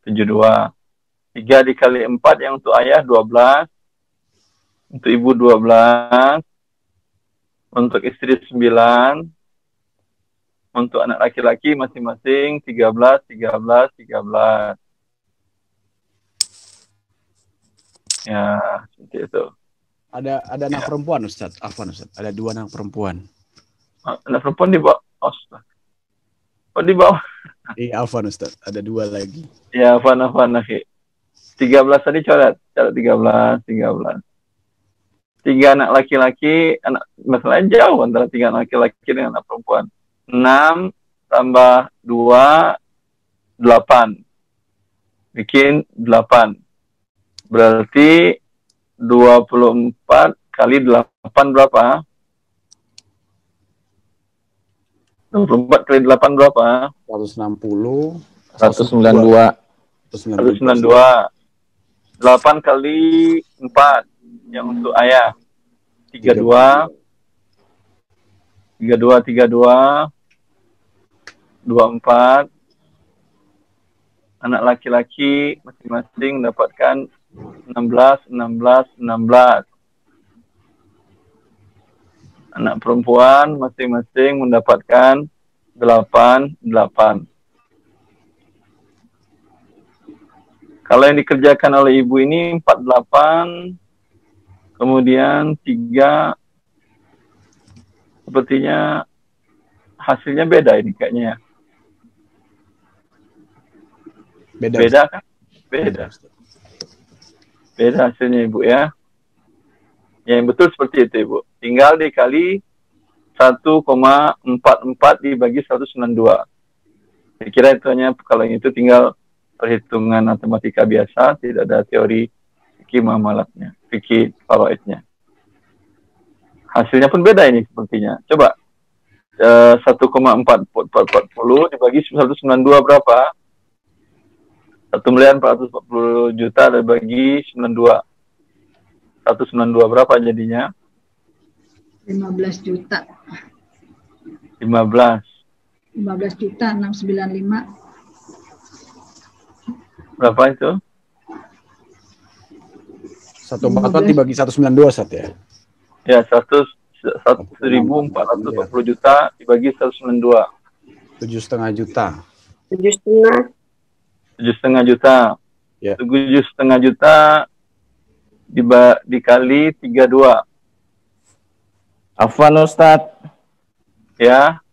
3 dikali 4 yang untuk ayah 12. Untuk ibu 12. Untuk istri 9. Untuk anak laki-laki masing-masing 13, 13, 13. Ya, seperti itu. Ada anak perempuan, Ustaz. Afwan, Ustaz. Ada 2 anak perempuan. Anak perempuan di bawah. Oh, di bawah. Iya, Afwan, Ustaz. Ada 2 lagi. Ya, Afwan, akhi. 13 tadi coret 13, 13. 3 anak laki-laki, masalahnya jauh antara 3 anak laki-laki dengan anak perempuan. 6 tambah 2, 8. Bikin 8. Berarti 24 kali 8 berapa? 24 kali 8 berapa? 160. 192. 192. 8 kali 4 yang untuk ayah. 32. 24. Anak laki-laki masing-masing mendapatkan 16. Anak perempuan masing-masing mendapatkan 8. Kalau yang dikerjakan oleh ibu ini 48, kemudian 3, sepertinya hasilnya beda ini kayaknya. Beda kan? Beda hasilnya Ibu ya. Yang betul seperti itu Ibu. Tinggal dikali 1,44 dibagi 192. Saya kira itu hanya kalau itu tinggal perhitungan matematika biasa, tidak ada teori fikih muamalatnya, fikih fawaidnya. Hasilnya pun beda ini sepertinya. Coba 1,440 dibagi 192 berapa? 1.440.000.000 dibagi 92. 192 berapa jadinya? 15 juta. 15 juta 695. Berapa itu? 144 dibagi 192 Ustaz ya? Ya, 1.440 juta dibagi 192. 7,5 juta. 7,5. 7,5 juta. Ya. 7,5 juta dikali 32. Afwan Ustadz. Ya.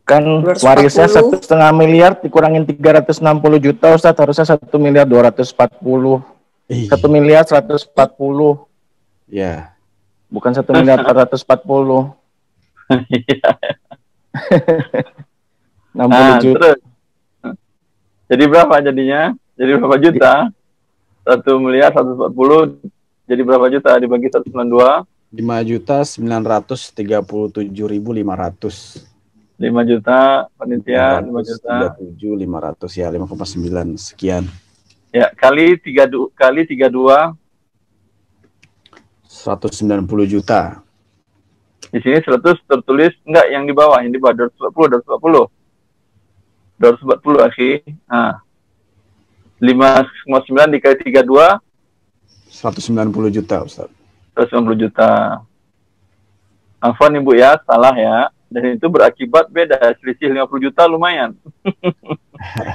Kan warisnya 1,5 miliar dikurangin 360 juta Ustadz, harusnya 1.240.000.000. 1.140.000.000. Ya. Bukan 1.440.000.000. Iya. 60 juta. Terus. Jadi berapa jadinya? Jadi berapa juta? 1.140.000.000 jadi berapa juta dibagi 192? 5.937.500. 5 juta panitia 5 juta 37.500 ya, 5,9 sekian. Ya, kali 32 190 juta. Di sini 100 tertulis enggak, yang di bawah 240 akhi. Nah. 5,9 dikali 32 190 juta Ustaz. 190 juta. Afwan Ibu ya, salah ya. Dan itu berakibat beda, selisih 50 juta lumayan.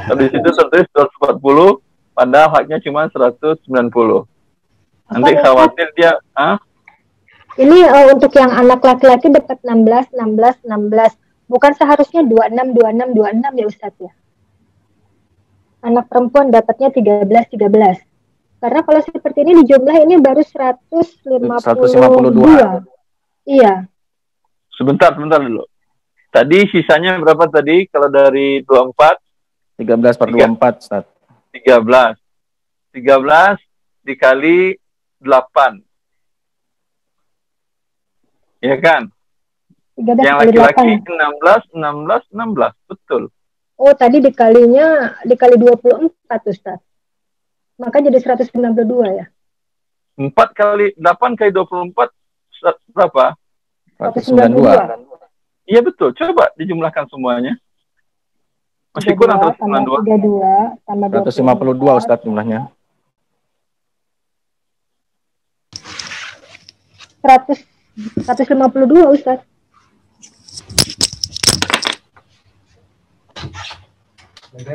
Habis itu tertulis 140, padahal haknya cuma 190. Nanti khawatir dia, Ini untuk yang anak laki-laki dapat 16. Bukan seharusnya 26 ya Ustadz ya? Anak perempuan dapatnya 13. Karena kalau seperti ini dijumlah ini baru 152. Iya. Sebentar dulu. Tadi sisanya berapa tadi? Kalau dari 24? 13/24, Ustaz. 13 dikali 8. Ya kan? 13 yang kali laki-laki 8. 16. Betul. Oh, tadi dikali 24, Ustaz. Maka jadi 192 ya? 4 kali 8 kali 24 berapa? 192. Iya betul. Coba dijumlahkan semuanya. Masih kurang 192. 32 tambah 152 Ustaz jumlahnya. 152 Ustaz. 152.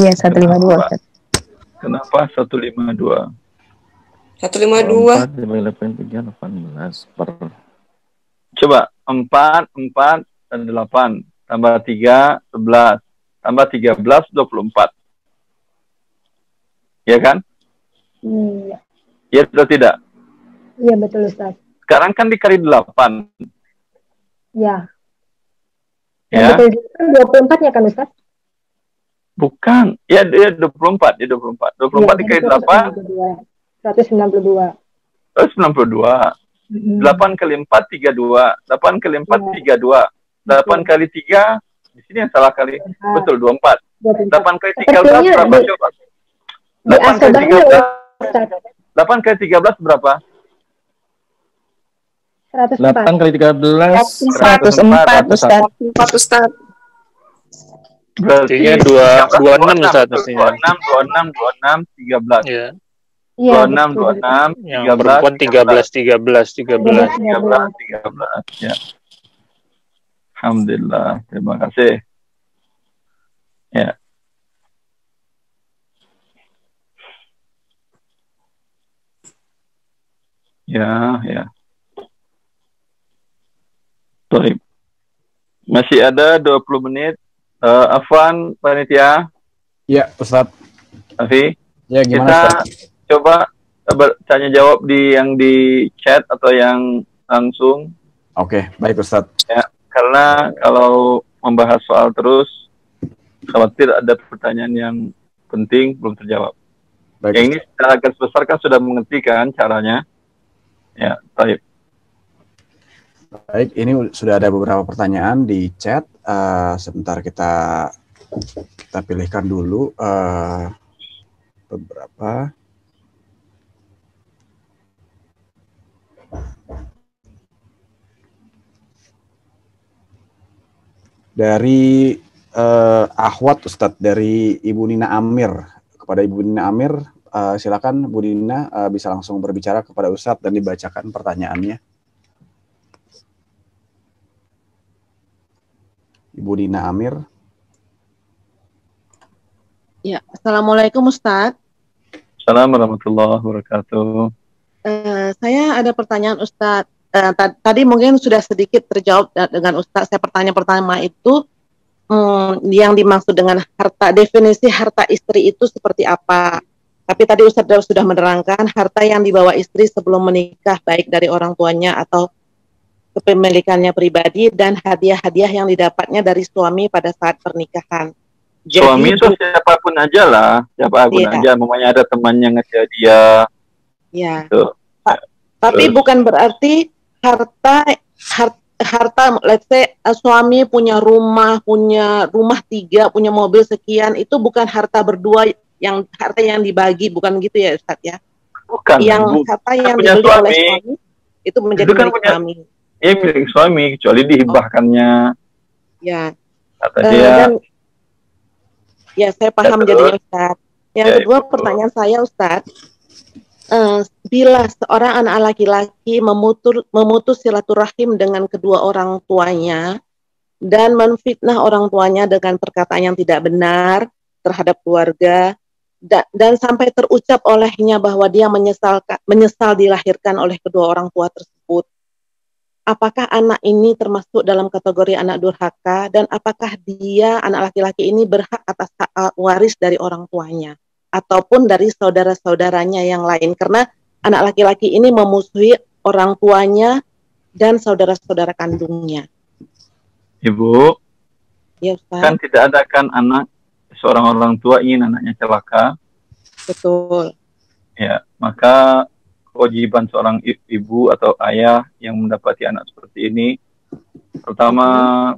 Iya, 152. Kenapa 152? 152. 4 dibagi 83, 18 per. Coba 4 dan 8 tambah 3 11 tambah 13 24. Ya kan? Iya. Ya atau tidak? Iya betul Ustaz. Sekarang kan dikali 8. Ya. Ya. Betul kan 24 ya kan Ustaz? Bukan. Ya 24, ya 24. 24 dikali 8 192. 192. 8 kali 4 32. 8 kali 4 32. 8 kali 3 di sini yang salah kali. Betul 24. 8 kali 13 berapa coba? 8 kali 13. 8 kali 13 berapa? 8 kali 13 104 Ustaz. 104 Ustaz. Berarti 26 Ustaz mestinya. 26 13. Iya. 26 Yang perempuan 13. Ya. Alhamdulillah, terima kasih. Ya. Ya. Baik. Masih ada 20 menit. Afwan, panitia. Ya, Ustadz. Afi. Ya, gimana kita Ustadz? Coba tanya jawab yang di chat atau yang langsung. Oke, baik Ustadz. Ya, karena kalau membahas soal terus, khawatir ada pertanyaan yang penting belum terjawab. Baik, yang ini secara garis besar kan sudah mengerti kan caranya. Ya, baik. Baik, ini sudah ada beberapa pertanyaan di chat. Sebentar kita pilihkan dulu beberapa. Dari Ahwat Ustadz, dari Ibu Nina Amir. Kepada Ibu Nina Amir, silakan Bu Nina bisa langsung berbicara kepada Ustadz dan dibacakan pertanyaannya. Ibu Nina Amir. Ya, Assalamualaikum Ustadz. Assalamualaikum warahmatullahi wabarakatuh. Saya ada pertanyaan Ustadz. Tadi mungkin sudah sedikit terjawab dengan Ustadz. Saya pertanyaan pertama itu yang dimaksud dengan harta, definisi harta istri itu seperti apa? Tapi tadi Ustadz sudah menerangkan harta yang dibawa istri sebelum menikah, baik dari orang tuanya atau kepemilikannya pribadi, dan hadiah-hadiah yang didapatnya dari suami pada saat pernikahan. Jadi, suami itu siapapun aja lah, siapapun aja. Mamanya ada temannya ngasih hadiah. Ya. Tapi bukan berarti harta, let's say suami punya rumah 3, punya mobil sekian, itu bukan harta berdua, yang harta yang dibagi, bukan gitu ya Ustadz ya? Bukan. Yang harta yang dibeli oleh suami itu menjadi milik suami. Iya, milik suami, kecuali dihibahkannya. Ya. Kata dia. Dan, ya, saya paham jadinya Ustadz. Yang kedua, pertanyaan saya Ustadz, bila seorang anak laki-laki memutus silaturahim dengan kedua orang tuanya dan menfitnah orang tuanya dengan perkataan yang tidak benar terhadap keluarga, dan sampai terucap olehnya bahwa dia menyesal dilahirkan oleh kedua orang tua tersebut, apakah anak ini termasuk dalam kategori anak durhaka, dan apakah dia, anak laki-laki ini, berhak atas hak waris dari orang tuanya ataupun dari saudara-saudaranya yang lain, karena anak laki-laki ini memusuhi orang tuanya dan saudara-saudara kandungnya. Ibu, ya, Ustaz. Kan tidak ada kan anak, seorang orang tua ingin anaknya celaka. Betul. Ya, maka kewajiban seorang ibu atau ayah yang mendapati anak seperti ini, pertama,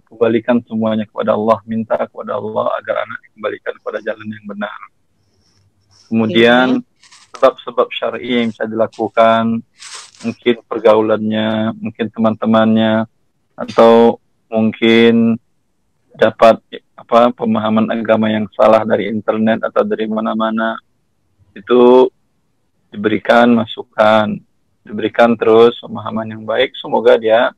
kembalikan semuanya kepada Allah, minta kepada Allah agar anak dikembalikan kepada jalan yang benar. Kemudian sebab-sebab syar'i yang bisa dilakukan, mungkin pergaulannya, mungkin teman-temannya, atau mungkin dapat pemahaman agama yang salah dari internet atau dari mana-mana, itu diberikan masukan, diberikan terus pemahaman yang baik, semoga dia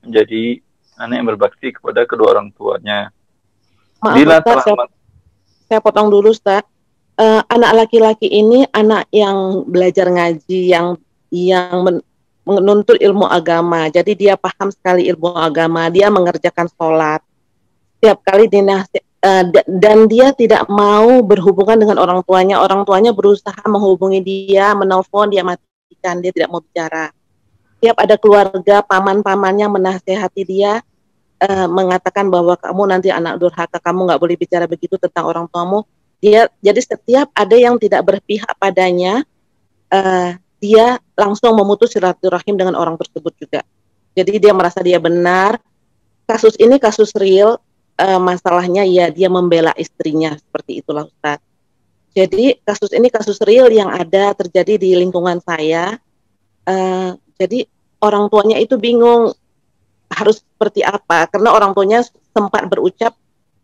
menjadi anak yang berbakti kepada kedua orang tuanya. Maaf Bila Ustaz, telah saya potong dulu Ustaz. Anak laki-laki ini anak yang belajar ngaji, yang menuntut ilmu agama. Jadi dia paham sekali ilmu agama, dia mengerjakan sholat. Setiap kali dan dia tidak mau berhubungan dengan orang tuanya. Orang tuanya berusaha menghubungi dia, menelpon, dia matikan, dia tidak mau bicara. Setiap ada keluarga, paman-pamannya menasehati dia, mengatakan bahwa kamu nanti anak durhaka, kamu nggak boleh bicara begitu tentang orang tuamu. Jadi setiap ada yang tidak berpihak padanya, dia langsung memutus silaturahim dengan orang tersebut juga. Jadi dia merasa dia benar. Kasus ini kasus real, masalahnya ya dia membela istrinya, seperti itulah Ustaz. Jadi kasus ini kasus real yang ada terjadi di lingkungan saya. Jadi orang tuanya itu bingung harus seperti apa, karena orang tuanya sempat berucap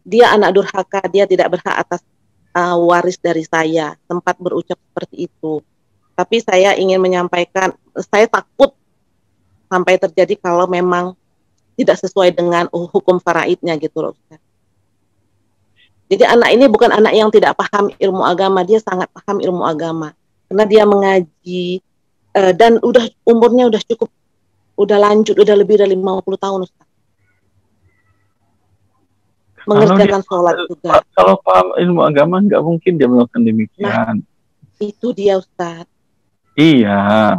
dia anak durhaka, dia tidak berhak atas waris dari saya, sempat berucap seperti itu. Tapi saya ingin menyampaikan, saya takut sampai terjadi kalau memang tidak sesuai dengan hukum faraidnya gitu loh Ustaz. Jadi anak ini bukan anak yang tidak paham ilmu agama, dia sangat paham ilmu agama. Karena dia mengaji, dan umurnya udah cukup, udah lanjut, udah lebih dari 50 tahun Ustaz. Mengerjakan sholat juga. Kalau paham ilmu agama nggak mungkin dia melakukan demikian. Itu dia Ustaz. Iya,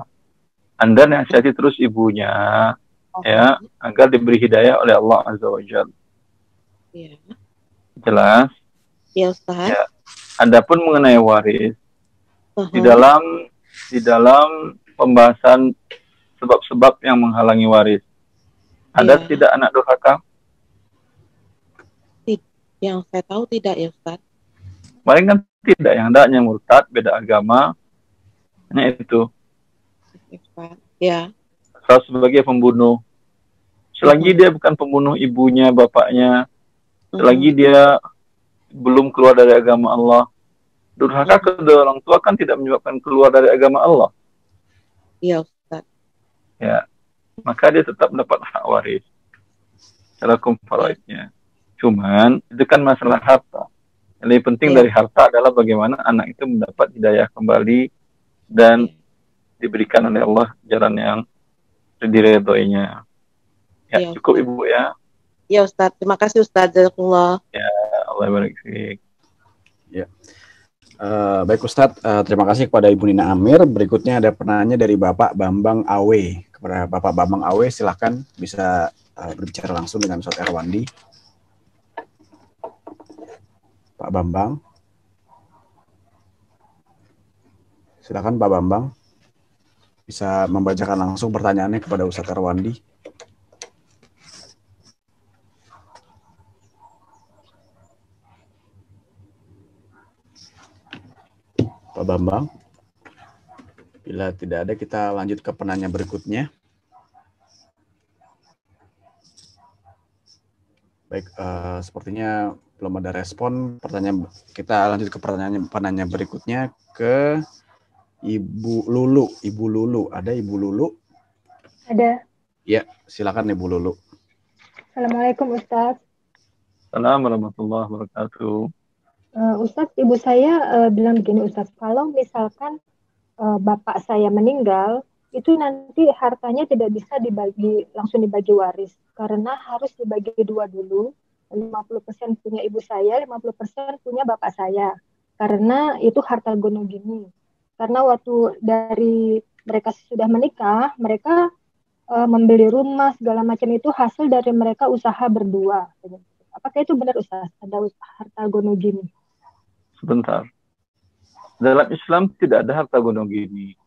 Anda nasihati terus ibunya, ya, agar diberi hidayah oleh Allah Azza wa Jalla. Iya. Jelas? Iya Ustaz. Ya. Adapun mengenai waris, di dalam pembahasan sebab-sebab yang menghalangi waris, ada tidak anak durhaka? Yang saya tahu tidak ya Ustaz. Paling kan tidak, yang ada yang murtad, beda agama, hanya itu. Ya. Atau sebagai pembunuh. Selagi dia bukan pembunuh ibunya, bapaknya, selagi dia belum keluar dari agama Allah, durhaka kedua orang tua kan tidak menyebabkan keluar dari agama Allah. Iya Ustaz. Ya, maka dia tetap mendapat hak waris secara hukum faraidnya. Cuman itu kan masalah harta. Yang lebih penting dari harta adalah bagaimana anak itu mendapat hidayah kembali dan diberikan oleh Allah jalan yang diridhoinya. Ya, cukup Ibu ya. Ya Ustaz, terima kasih Ustaz. Jazakallah. Ya, Allah barik fiik. Ya. Baik Ustadz, terima kasih kepada Ibu Nina Amir. Berikutnya ada pertanyaan dari Bapak Bambang Awe. Kepada Bapak Bambang Awe, silahkan bisa berbicara langsung dengan Ustadz Erwandi. Pak Bambang. Silakan Pak Bambang. Bisa membacakan langsung pertanyaannya kepada Ustadz Erwandi. Pak Bambang. Bila tidak ada, kita lanjut ke penanya berikutnya. Baik, sepertinya belum ada respon. Pertanyaan, kita lanjut ke penanya berikutnya ke Ibu Lulu. Ibu Lulu, ada Ibu Lulu? Ada. Ya, silakan Ibu Lulu. Assalamualaikum Ustaz. Assalamualaikum warahmatullahi wabarakatuh. Ustaz, ibu saya bilang begini Ustaz, kalau misalkan bapak saya meninggal, itu nanti hartanya tidak bisa langsung dibagi waris, karena harus dibagi dua dulu, 50% punya ibu saya, 50% punya bapak saya, karena itu harta gonogini. Karena waktu dari mereka sudah menikah, mereka membeli rumah segala macam itu hasil dari mereka usaha berdua. Apakah itu benar Ustaz? Ada harta gonogini? Sebentar. Dalam Islam tidak ada harta gonogini.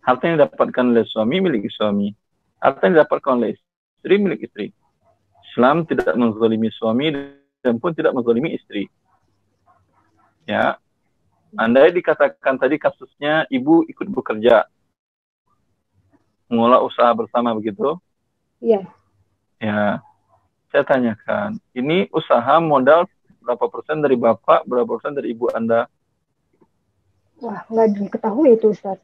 Harta yang didapatkan oleh suami milik suami. Harta yang didapatkan oleh istri milik istri. Islam tidak menzalimi suami dan pun tidak menzalimi istri. Ya. Andai dikatakan tadi kasusnya ibu ikut bekerja, mengolah usaha bersama begitu? Iya. Ya. Saya tanyakan, ini usaha modal berapa persen dari bapak, berapa persen dari ibu Anda? Wah, nggak diketahui itu Ustaz.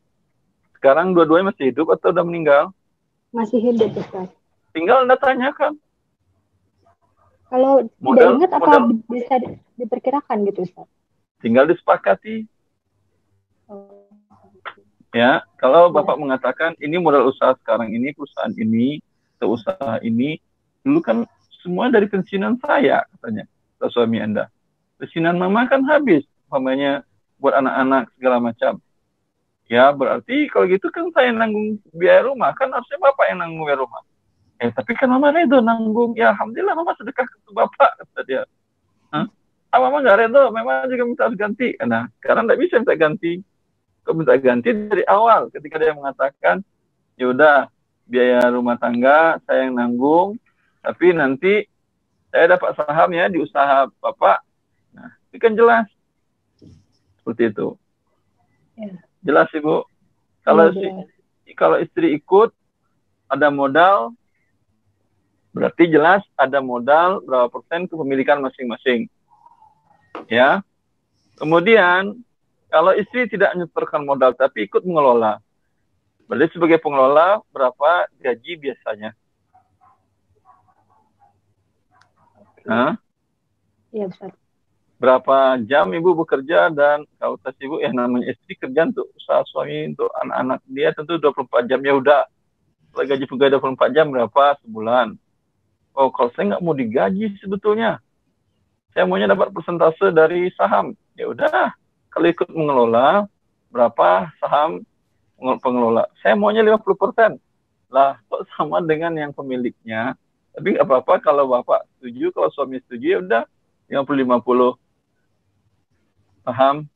Sekarang dua-duanya masih hidup atau udah meninggal? Masih hidup Ustaz. tinggal Anda tanyakan. Kalau tidak ingat apa bisa diperkirakan gitu Ustaz? Tinggal disepakati. Ya, kalau Bapak mengatakan ini modal usaha sekarang ini, perusahaan ini, atau usaha ini, dulu kan semua dari pensiunan saya katanya, atau suami Anda. Pensiunan mama kan habis, umpamanya buat anak-anak segala macam. Ya, berarti kalau gitu kan saya nanggung biaya rumah, kan harusnya Bapak yang nanggung biaya rumah. Tapi kan mama redo nanggung, ya alhamdulillah mama sedekah ke Bapak, kata dia. Mama nggak redo, memang juga minta harus ganti. Nah, sekarang nggak bisa minta ganti. Kok minta ganti dari awal ketika dia mengatakan, ya udah biaya rumah tangga saya yang nanggung, tapi nanti saya dapat saham ya di usaha Bapak. Nah, itu kan jelas. Seperti itu. Ya. Jelas Ibu. Kalau istri ikut ada modal, berarti jelas ada modal berapa persen kepemilikan masing-masing. Ya. Kemudian kalau istri tidak menyetorkan modal tapi ikut mengelola, berarti sebagai pengelola berapa gaji biasanya? Iya, Ustaz. Berapa jam Ibu bekerja, dan kalau tes Ibu yang namanya istri kerja untuk usaha suami, untuk anak-anak dia tentu 24 jam, ya udah. Kalau gaji pegawai 24 jam berapa sebulan? Oh, kalau saya nggak mau digaji sebetulnya. Saya maunya dapat persentase dari saham. Ya udah. Kalau ikut mengelola, berapa saham pengelola? Saya maunya 50%. Lah, kok sama dengan yang pemiliknya? Tapi nggak apa-apa kalau Bapak setuju, kalau suami setuju, ya udah 50-50. Paham?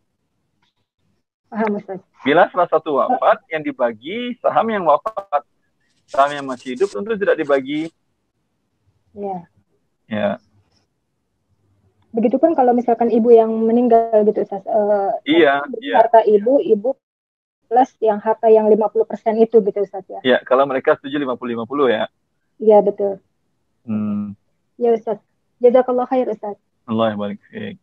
Paham, Ustaz. Bila salah satu wafat, yang dibagi saham yang wafat. Saham yang masih hidup tentu tidak dibagi. Ya. Ya. Begitupun kalau misalkan ibu yang meninggal gitu, Ustaz. Iya. Harta ibu plus yang harta yang 50% itu gitu, Ustaz ya. Iya, kalau mereka setuju 50-50 ya. Iya, betul. Ya, Ustaz. Jazakallah khair, Ustaz. Allah barik fiik.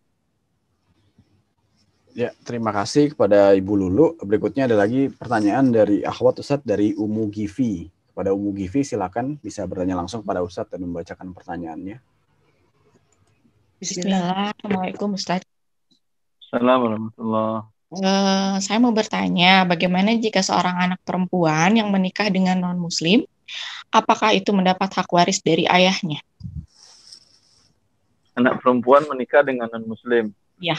Ya, terima kasih kepada Ibu Lulu. Berikutnya ada lagi pertanyaan dari akhwat Ustaz dari Umu Givi. Kepada Umu Givi silakan bisa bertanya langsung kepada Ustaz dan membacakan pertanyaannya. Bismillah. Assalamualaikum Ustaz. Assalamualaikum warahmatullahi. Saya mau bertanya, bagaimana jika seorang anak perempuan yang menikah dengan non-muslim, apakah itu mendapat hak waris dari ayahnya? Anak perempuan menikah dengan non-muslim? Ya.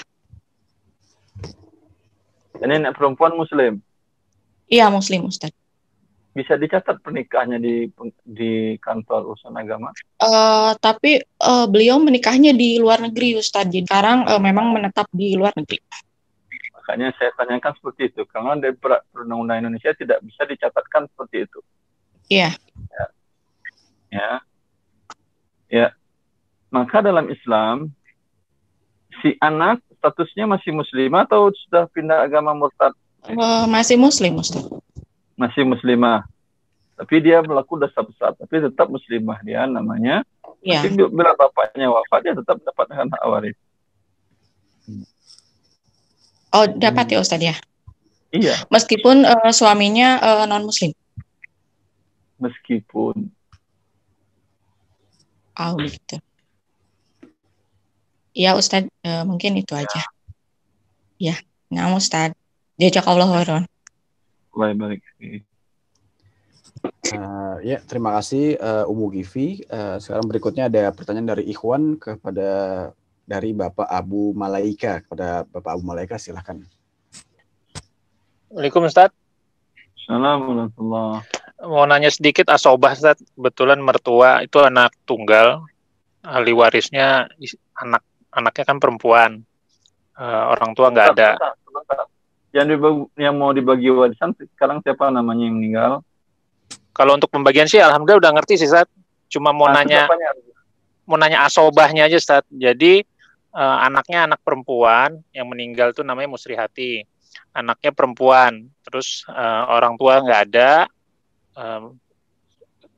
Ini anak perempuan muslim? Iya, muslim Ustaz. Bisa dicatat pernikahannya di kantor urusan agama? Tapi beliau menikahnya di luar negeri, Ustaz. Jadi sekarang memang menetap di luar negeri. Makanya saya tanyakan seperti itu. Karena dari perundang-undang Indonesia tidak bisa dicatatkan seperti itu. Iya. Ya. Maka dalam Islam, si anak statusnya masih muslimah atau sudah pindah agama murtad? Masih muslim, Ustaz. Masih muslimah, tapi dia berlaku dosa besar, tapi tetap muslimah dia namanya. Ya. Tapi bila bapaknya wafat, dia tetap dapat hak waris. Oh, dapat ya Ustaz ya? Iya. Meskipun suaminya non-muslim? Meskipun. Oh, gitu. Ya Ustaz, mungkin itu aja. Ya, nah Ustaz. Jazakallahu khairan. Baik. Ya, terima kasih Umu Givi. Sekarang berikutnya ada pertanyaan dari Ikhwan dari Bapak Abu Malaika. Kepada Bapak Abu Malaika, silahkan. Waalaikumsalam Ustaz. Assalamualaikum. Mau nanya sedikit asobah Ustaz. Kebetulan mertua itu anak tunggal. Ahli warisnya anaknya kan perempuan. Orang tua nggak ada. Sebentar. Yang mau dibagi warisan sekarang siapa namanya yang meninggal? Kalau untuk pembagian sih alhamdulillah udah ngerti sih Ustaz. Cuma mau nanya asobahnya aja Ustaz. Jadi anaknya anak perempuan yang meninggal tuh namanya Musrihati. Anaknya perempuan. Terus orang tua nggak ada.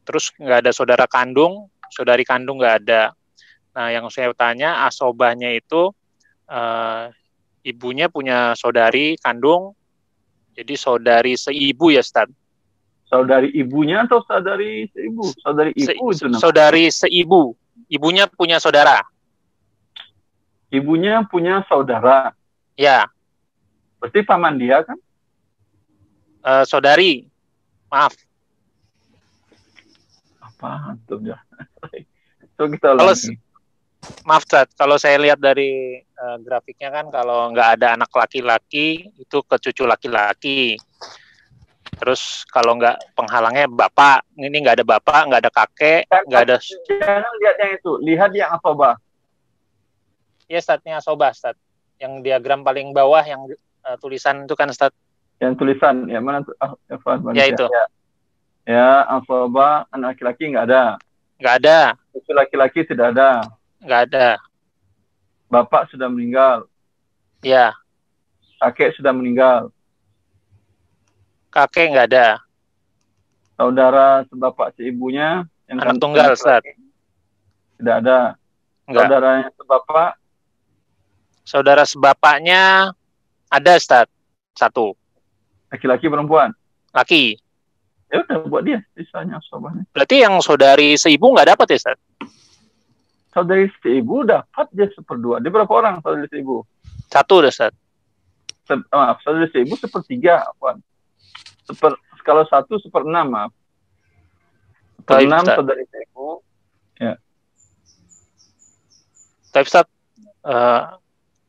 Terus nggak ada saudara kandung, saudari kandung nggak ada. Nah yang saya tanya asobahnya itu ibunya punya saudari kandung, jadi saudari seibu ya Ustaz? Saudari ibunya atau saudari seibu? Saudari ibu itu namanya. Saudari seibu. Ibunya punya saudara. Ibunya punya saudara. Ya. Berarti paman dia kan? Saudari. Maaf. Apa tuh ya? So kita lagi. Maaf, Ustaz, kalau saya lihat dari grafiknya kan kalau nggak ada anak laki-laki itu ke cucu laki-laki. Terus kalau nggak penghalangnya bapak, ini nggak ada bapak, nggak ada kakek, nggak ada. Jangan lihat yang itu, lihat yang asobah. Ya, Ustaznya asobah, Ustaz. Yang diagram paling bawah yang tulisan itu kan, Ustaz. Yang tulisan, yang mana tuh? Ya itu. Ya, asobah anak laki-laki nggak ada. Nggak ada. Cucu laki-laki tidak ada. Nggak ada. Bapak sudah meninggal. Ya. Kakek sudah meninggal. Kakek nggak ada. Saudara sebapak seibunya yang anak tunggal, Ustaz. Tidak ada. Enggak. Saudaranya sebapak. Saudara sebapaknya ada, Ustaz. Satu. Laki-laki perempuan? Laki. Ya udah buat dia sisanya sobahnya. Berarti yang saudari seibu nggak dapat ya, Ustaz? Saudari seibu dapat dia 1/2. Dia berapa orang saudari seibu? Satu, Ustaz. Maaf, saudari seibu 1/3. Kalau 1 1/6, maaf. 1/6 saudari seibu. Ya. Tapi Ustaz,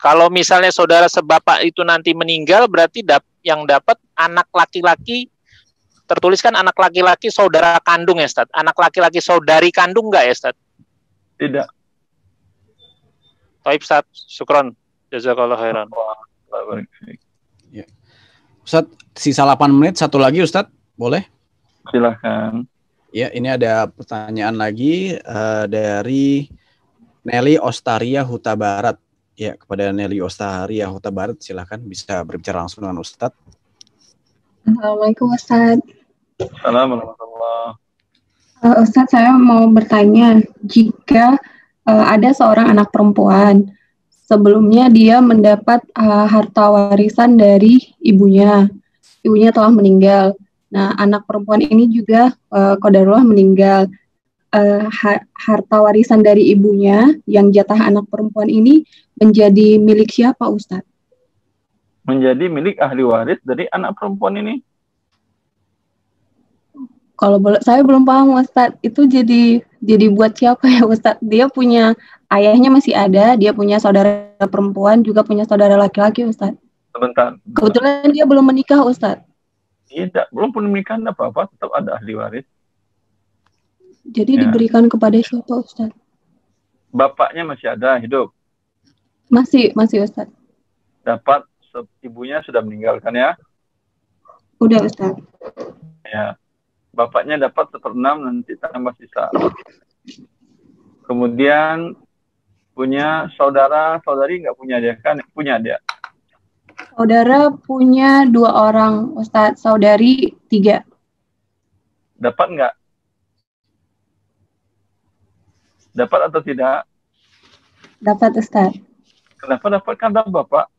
kalau misalnya saudara sebapak itu nanti meninggal, berarti yang dapat anak laki-laki, tertuliskan anak laki-laki saudara kandung ya, Ustaz? Anak laki-laki saudari kandung nggak ya, Ustaz? Tidak. Taib, Ustaz. Syukron. Jazakallah khairan. Ya. Ustaz, sisa 8 menit, satu lagi Ustaz, boleh? Silahkan. Ya, ini ada pertanyaan lagi dari Nelly Ostaria Huta Barat. Ya, kepada Nelly Ostaria Huta Barat, silahkan bisa berbicara langsung dengan Ustaz. Assalamualaikum Ustaz. Assalamualaikum. Ustaz, saya mau bertanya, jika ada seorang anak perempuan, sebelumnya dia mendapat harta warisan dari ibunya telah meninggal. Nah, anak perempuan ini juga qadarullah meninggal. Harta warisan dari ibunya yang jatah anak perempuan ini menjadi milik siapa, Ustaz? Menjadi milik ahli waris dari anak perempuan ini. Kalau saya belum paham, Ustaz. Itu jadi buat siapa ya, Ustaz? Dia punya ayahnya masih ada, dia punya saudara perempuan, juga punya saudara laki-laki, Ustaz. Sebentar. Kebetulan dia belum menikah, Ustaz. Tidak, belum menikah apa-apa, tetap ada ahli waris. Jadi diberikan kepada siapa, Ustaz? Bapaknya masih ada hidup? Masih, Ustaz. Dapat, ibunya sudah meninggalkan ya? Udah, Ustaz. Ya. Bapaknya dapat 1/6, nanti tambah sisa. Kemudian punya saudari nggak punya dia kan? Punya dia. Saudara punya 2 orang, Ustaz. Saudari 3. Dapat nggak? Dapat atau tidak? Dapat, Ustaz. Kenapa dapat? Karena bapak.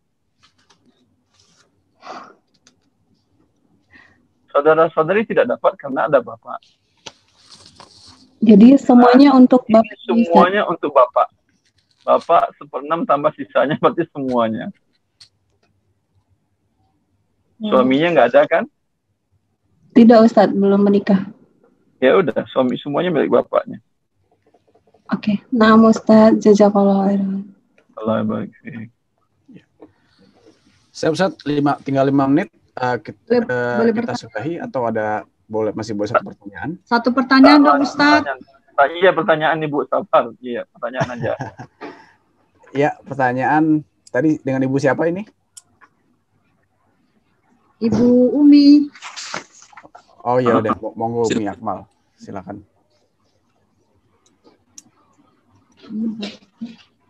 Saudara-saudari tidak dapat karena ada bapak. Jadi semuanya untuk bapak. Semuanya untuk bapak. Bapak 1/6 tambah sisanya berarti semuanya. Suaminya nggak ada kan? Tidak, Ustaz, belum menikah. Ya udah, suami semuanya milik bapaknya. Oke. Nah, Ustaz, jazakallahu khairan. Allah baik. Saya Ustaz, tinggal 5 menit. Kita sudahi atau masih boleh satu pertanyaan? Satu pertanyaan dong, Ustaz. Iya, pertanyaan Ibu, sabar. Iya, pertanyaan aja. Iya, pertanyaan tadi dengan Ibu siapa ini? Ibu Umi. Oh ya udah, monggo Umi Akmal, silakan.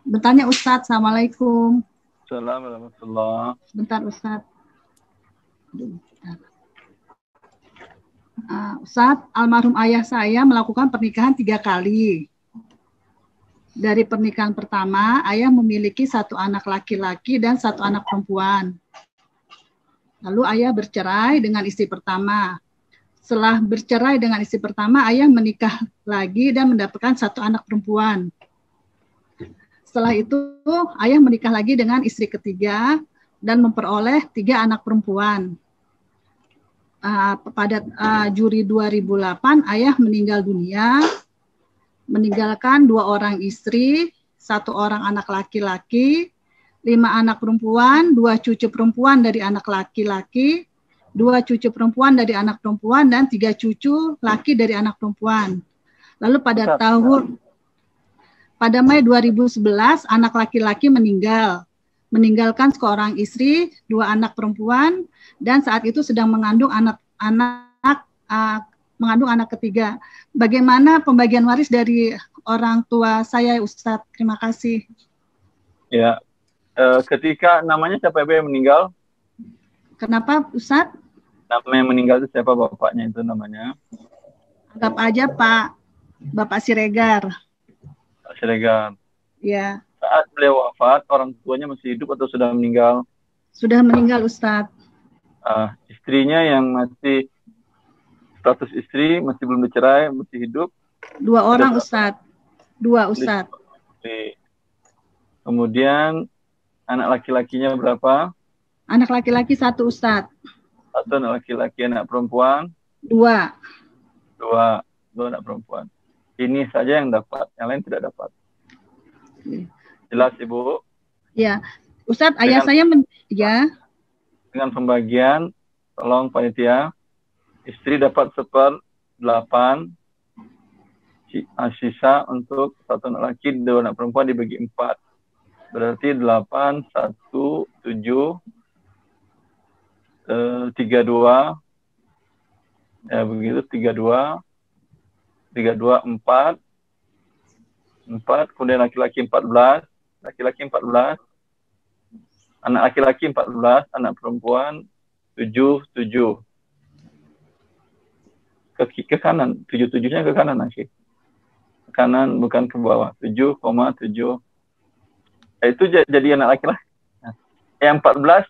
Bertanya Ustaz, Assalamualaikum. Assalamualaikum. Bentar Ustaz. Ustaz, almarhum ayah saya melakukan pernikahan 3 kali. Dari pernikahan pertama, ayah memiliki 1 anak laki-laki dan 1 anak perempuan. Lalu ayah bercerai dengan istri pertama. Setelah bercerai dengan istri pertama, ayah menikah lagi dan mendapatkan 1 anak perempuan. Setelah itu, ayah menikah lagi dengan istri ketiga dan memperoleh 3 anak perempuan. Pada Juli 2008, ayah meninggal dunia, meninggalkan 2 orang istri, 1 orang anak laki-laki, 5 anak perempuan, 2 cucu perempuan dari anak laki-laki, 2 cucu perempuan dari anak perempuan, dan 3 cucu laki dari anak perempuan. Lalu pada Mei 2011, anak laki-laki meninggalkan seorang istri, 2 anak perempuan, dan saat itu sedang mengandung anak ketiga. Bagaimana pembagian waris dari orang tua saya, Ustadz? Terima kasih. Ya, ketika namanya siapa yang meninggal? Kenapa, Ustadz? Nama yang meninggal itu siapa, bapaknya itu namanya? Anggap aja Bapak Siregar. Pak Siregar. Ya. Saat beliau wafat, orang tuanya masih hidup atau sudah meninggal? Sudah meninggal, Ustadz. Istrinya yang masih status istri, masih belum bercerai, masih hidup? 2 orang, Ustadz. 2, Ustadz. Kemudian anak laki-lakinya berapa? Anak laki-laki 1, Ustadz. 1 anak laki-laki, anak perempuan? 2. 2 anak perempuan. Ini saja yang dapat, yang lain tidak dapat. Jelas, Ibu? Ya, Ustadz, ayah saya dengan pembagian, tolong panitia, istri dapat 1/8, sisa untuk 1 anak laki, 2 anak perempuan dibagi 4. Berarti 8, 1, 7, 32, ya begitu, 32, 4, kemudian laki-laki 14, anak laki-laki 14, anak perempuan 7. Ke kanan, 7-7-nya ke kanan, Asyik. Ke kanan, bukan ke bawah, 7,7. Itu jadi anak laki-laki. Yang 14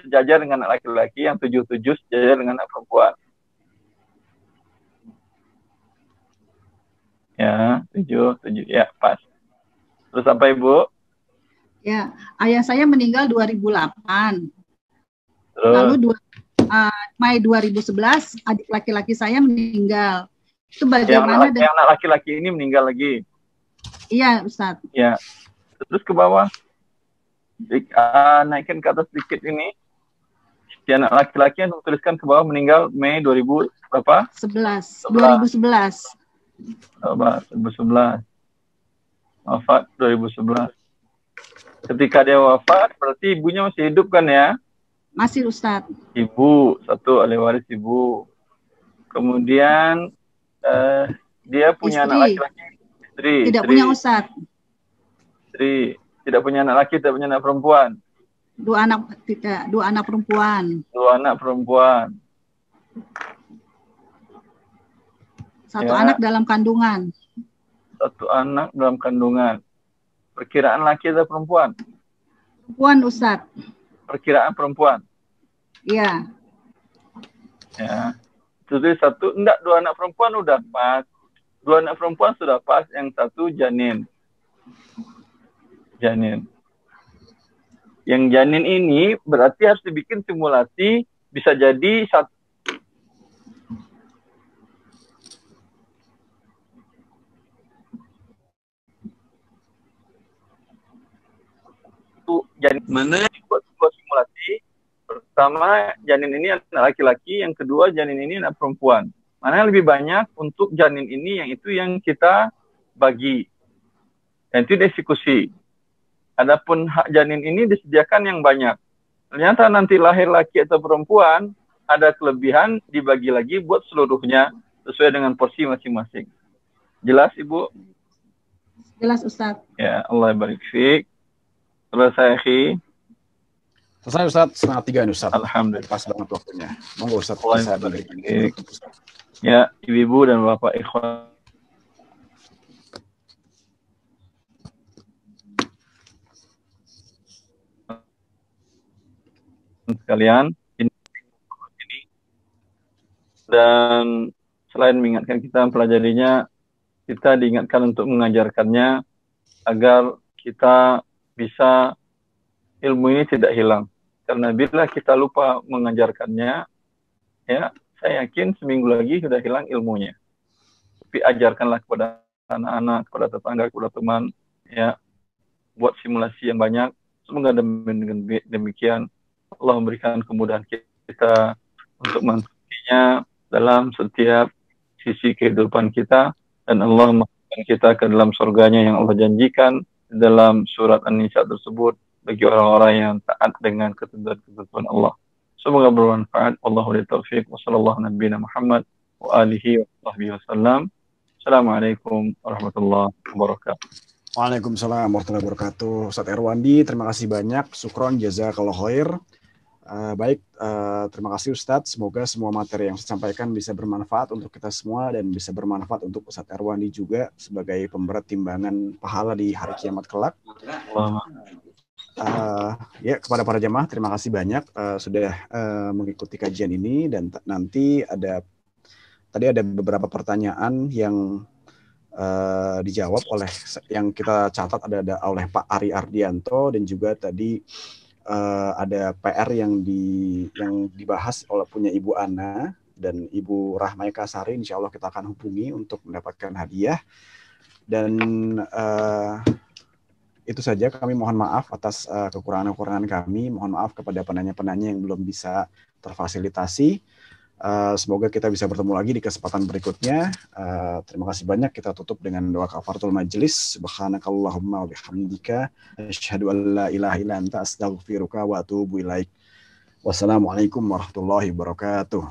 sejajar dengan anak laki-laki, yang 7 sejajar dengan anak perempuan. Ya, 7, ya, pas. Terus apa, Ibu? Ya, ayah saya meninggal 2008. Terus? Lalu Mei 2011, adik laki-laki saya meninggal. Itu bagaimana? Yang anak laki-laki ini meninggal lagi? Iya, Ustadz. Ya, terus ke bawah. Naikkan ke atas sedikit ini. Si anak laki-laki yang tuliskan ke bawah meninggal Mei 2000 berapa? 2011. 2011. Wafat 2011. Ketika dia wafat, berarti ibunya masih hidup kan ya? Masih, Ustadz. Ibu, 1 ahli waris ibu. Kemudian dia punya anak laki-laki, istri. Tidak punya, Ustadz. Istri. Tidak punya anak laki, tidak punya anak perempuan. 2 anak perempuan. 2 anak perempuan. 1 anak dalam kandungan. 1 anak dalam kandungan. Perkiraan laki atau perempuan? Perempuan, Ustadz. Perkiraan perempuan? Iya. Ya. Jadi 1, enggak, 2 anak perempuan udah pas. 2 anak perempuan sudah pas, yang 1 janin. Yang janin ini berarti harus dibikin simulasi, bisa jadi 1 janin. Mana buat sebuah simulasi, pertama janin ini anak laki-laki, yang kedua janin ini anak perempuan. Mana yang lebih banyak untuk janin ini, yang itu yang kita bagi. Dan itu dieksekusi. Adapun hak janin ini disediakan yang banyak. Ternyata nanti lahir laki atau perempuan, ada kelebihan, dibagi lagi buat seluruhnya sesuai dengan porsi masing-masing. Jelas, Ibu? Jelas, Ustadz. Ya, Allah barik fiik. Selesai, Akhi. Selesai, Ustadz. 2:30, Ustadz. Alhamdulillah. Pas banget waktunya. Monggo, Ustadz. Allah barik fiik. Ya, ibu-ibu dan bapak ikhwan sekalian, ini Dan selain mengingatkan kita mempelajarinya, kita diingatkan untuk mengajarkannya agar kita bisa ilmu ini tidak hilang. Karena bila kita lupa mengajarkannya, ya saya yakin seminggu lagi sudah hilang ilmunya. Tapi ajarkanlah kepada anak-anak, kepada tetangga, kepada teman, ya buat simulasi yang banyak. Semoga dengan demikian Allah memberikan kemudahan kita untuk mengikutinya dalam setiap sisi kehidupan kita, dan Allah memasukkan kita ke dalam surganya yang Allah janjikan dalam surat An-Nisa tersebut bagi orang-orang yang taat dengan ketentuan Allah. Semoga bermanfaat. Wallahu taufiq wa sallallahu nabiyana Muhammad wa alihi wa sahbihi wasallam. Assalamualaikum warahmatullahi wabarakatuh. Waalaikumsalam warahmatullahi wabarakatuh. Ustaz Erwandi, terima kasih banyak. Syukron, jazakallahu khair. Baik, terima kasih Ustadz. Semoga semua materi yang saya sampaikan bisa bermanfaat untuk kita semua dan bisa bermanfaat untuk Ustadz Erwandi juga sebagai pemberat timbangan pahala di hari kiamat kelak. Ya, kepada para jamaah terima kasih banyak sudah mengikuti kajian ini, dan nanti tadi ada beberapa pertanyaan yang dijawab oleh yang kita catat ada oleh Pak Ari Ardianto, dan juga tadi ada PR yang dibahas oleh punya Ibu Ana dan Ibu Rahmaya Kasari. Insya Allah kita akan hubungi untuk mendapatkan hadiah. Dan itu saja, kami mohon maaf atas kekurangan-kekurangan kami. Mohon maaf kepada penanya-penanya yang belum bisa terfasilitasi. Semoga kita bisa bertemu lagi di kesempatan berikutnya. Terima kasih banyak. Kita tutup dengan doa kafaratul majelis. Subhanakallahumma wa bihamdika asyhadu an la ilaha illa anta astaghfiruka wa atubu ilaik. Wassalamualaikum warahmatullahi wabarakatuh.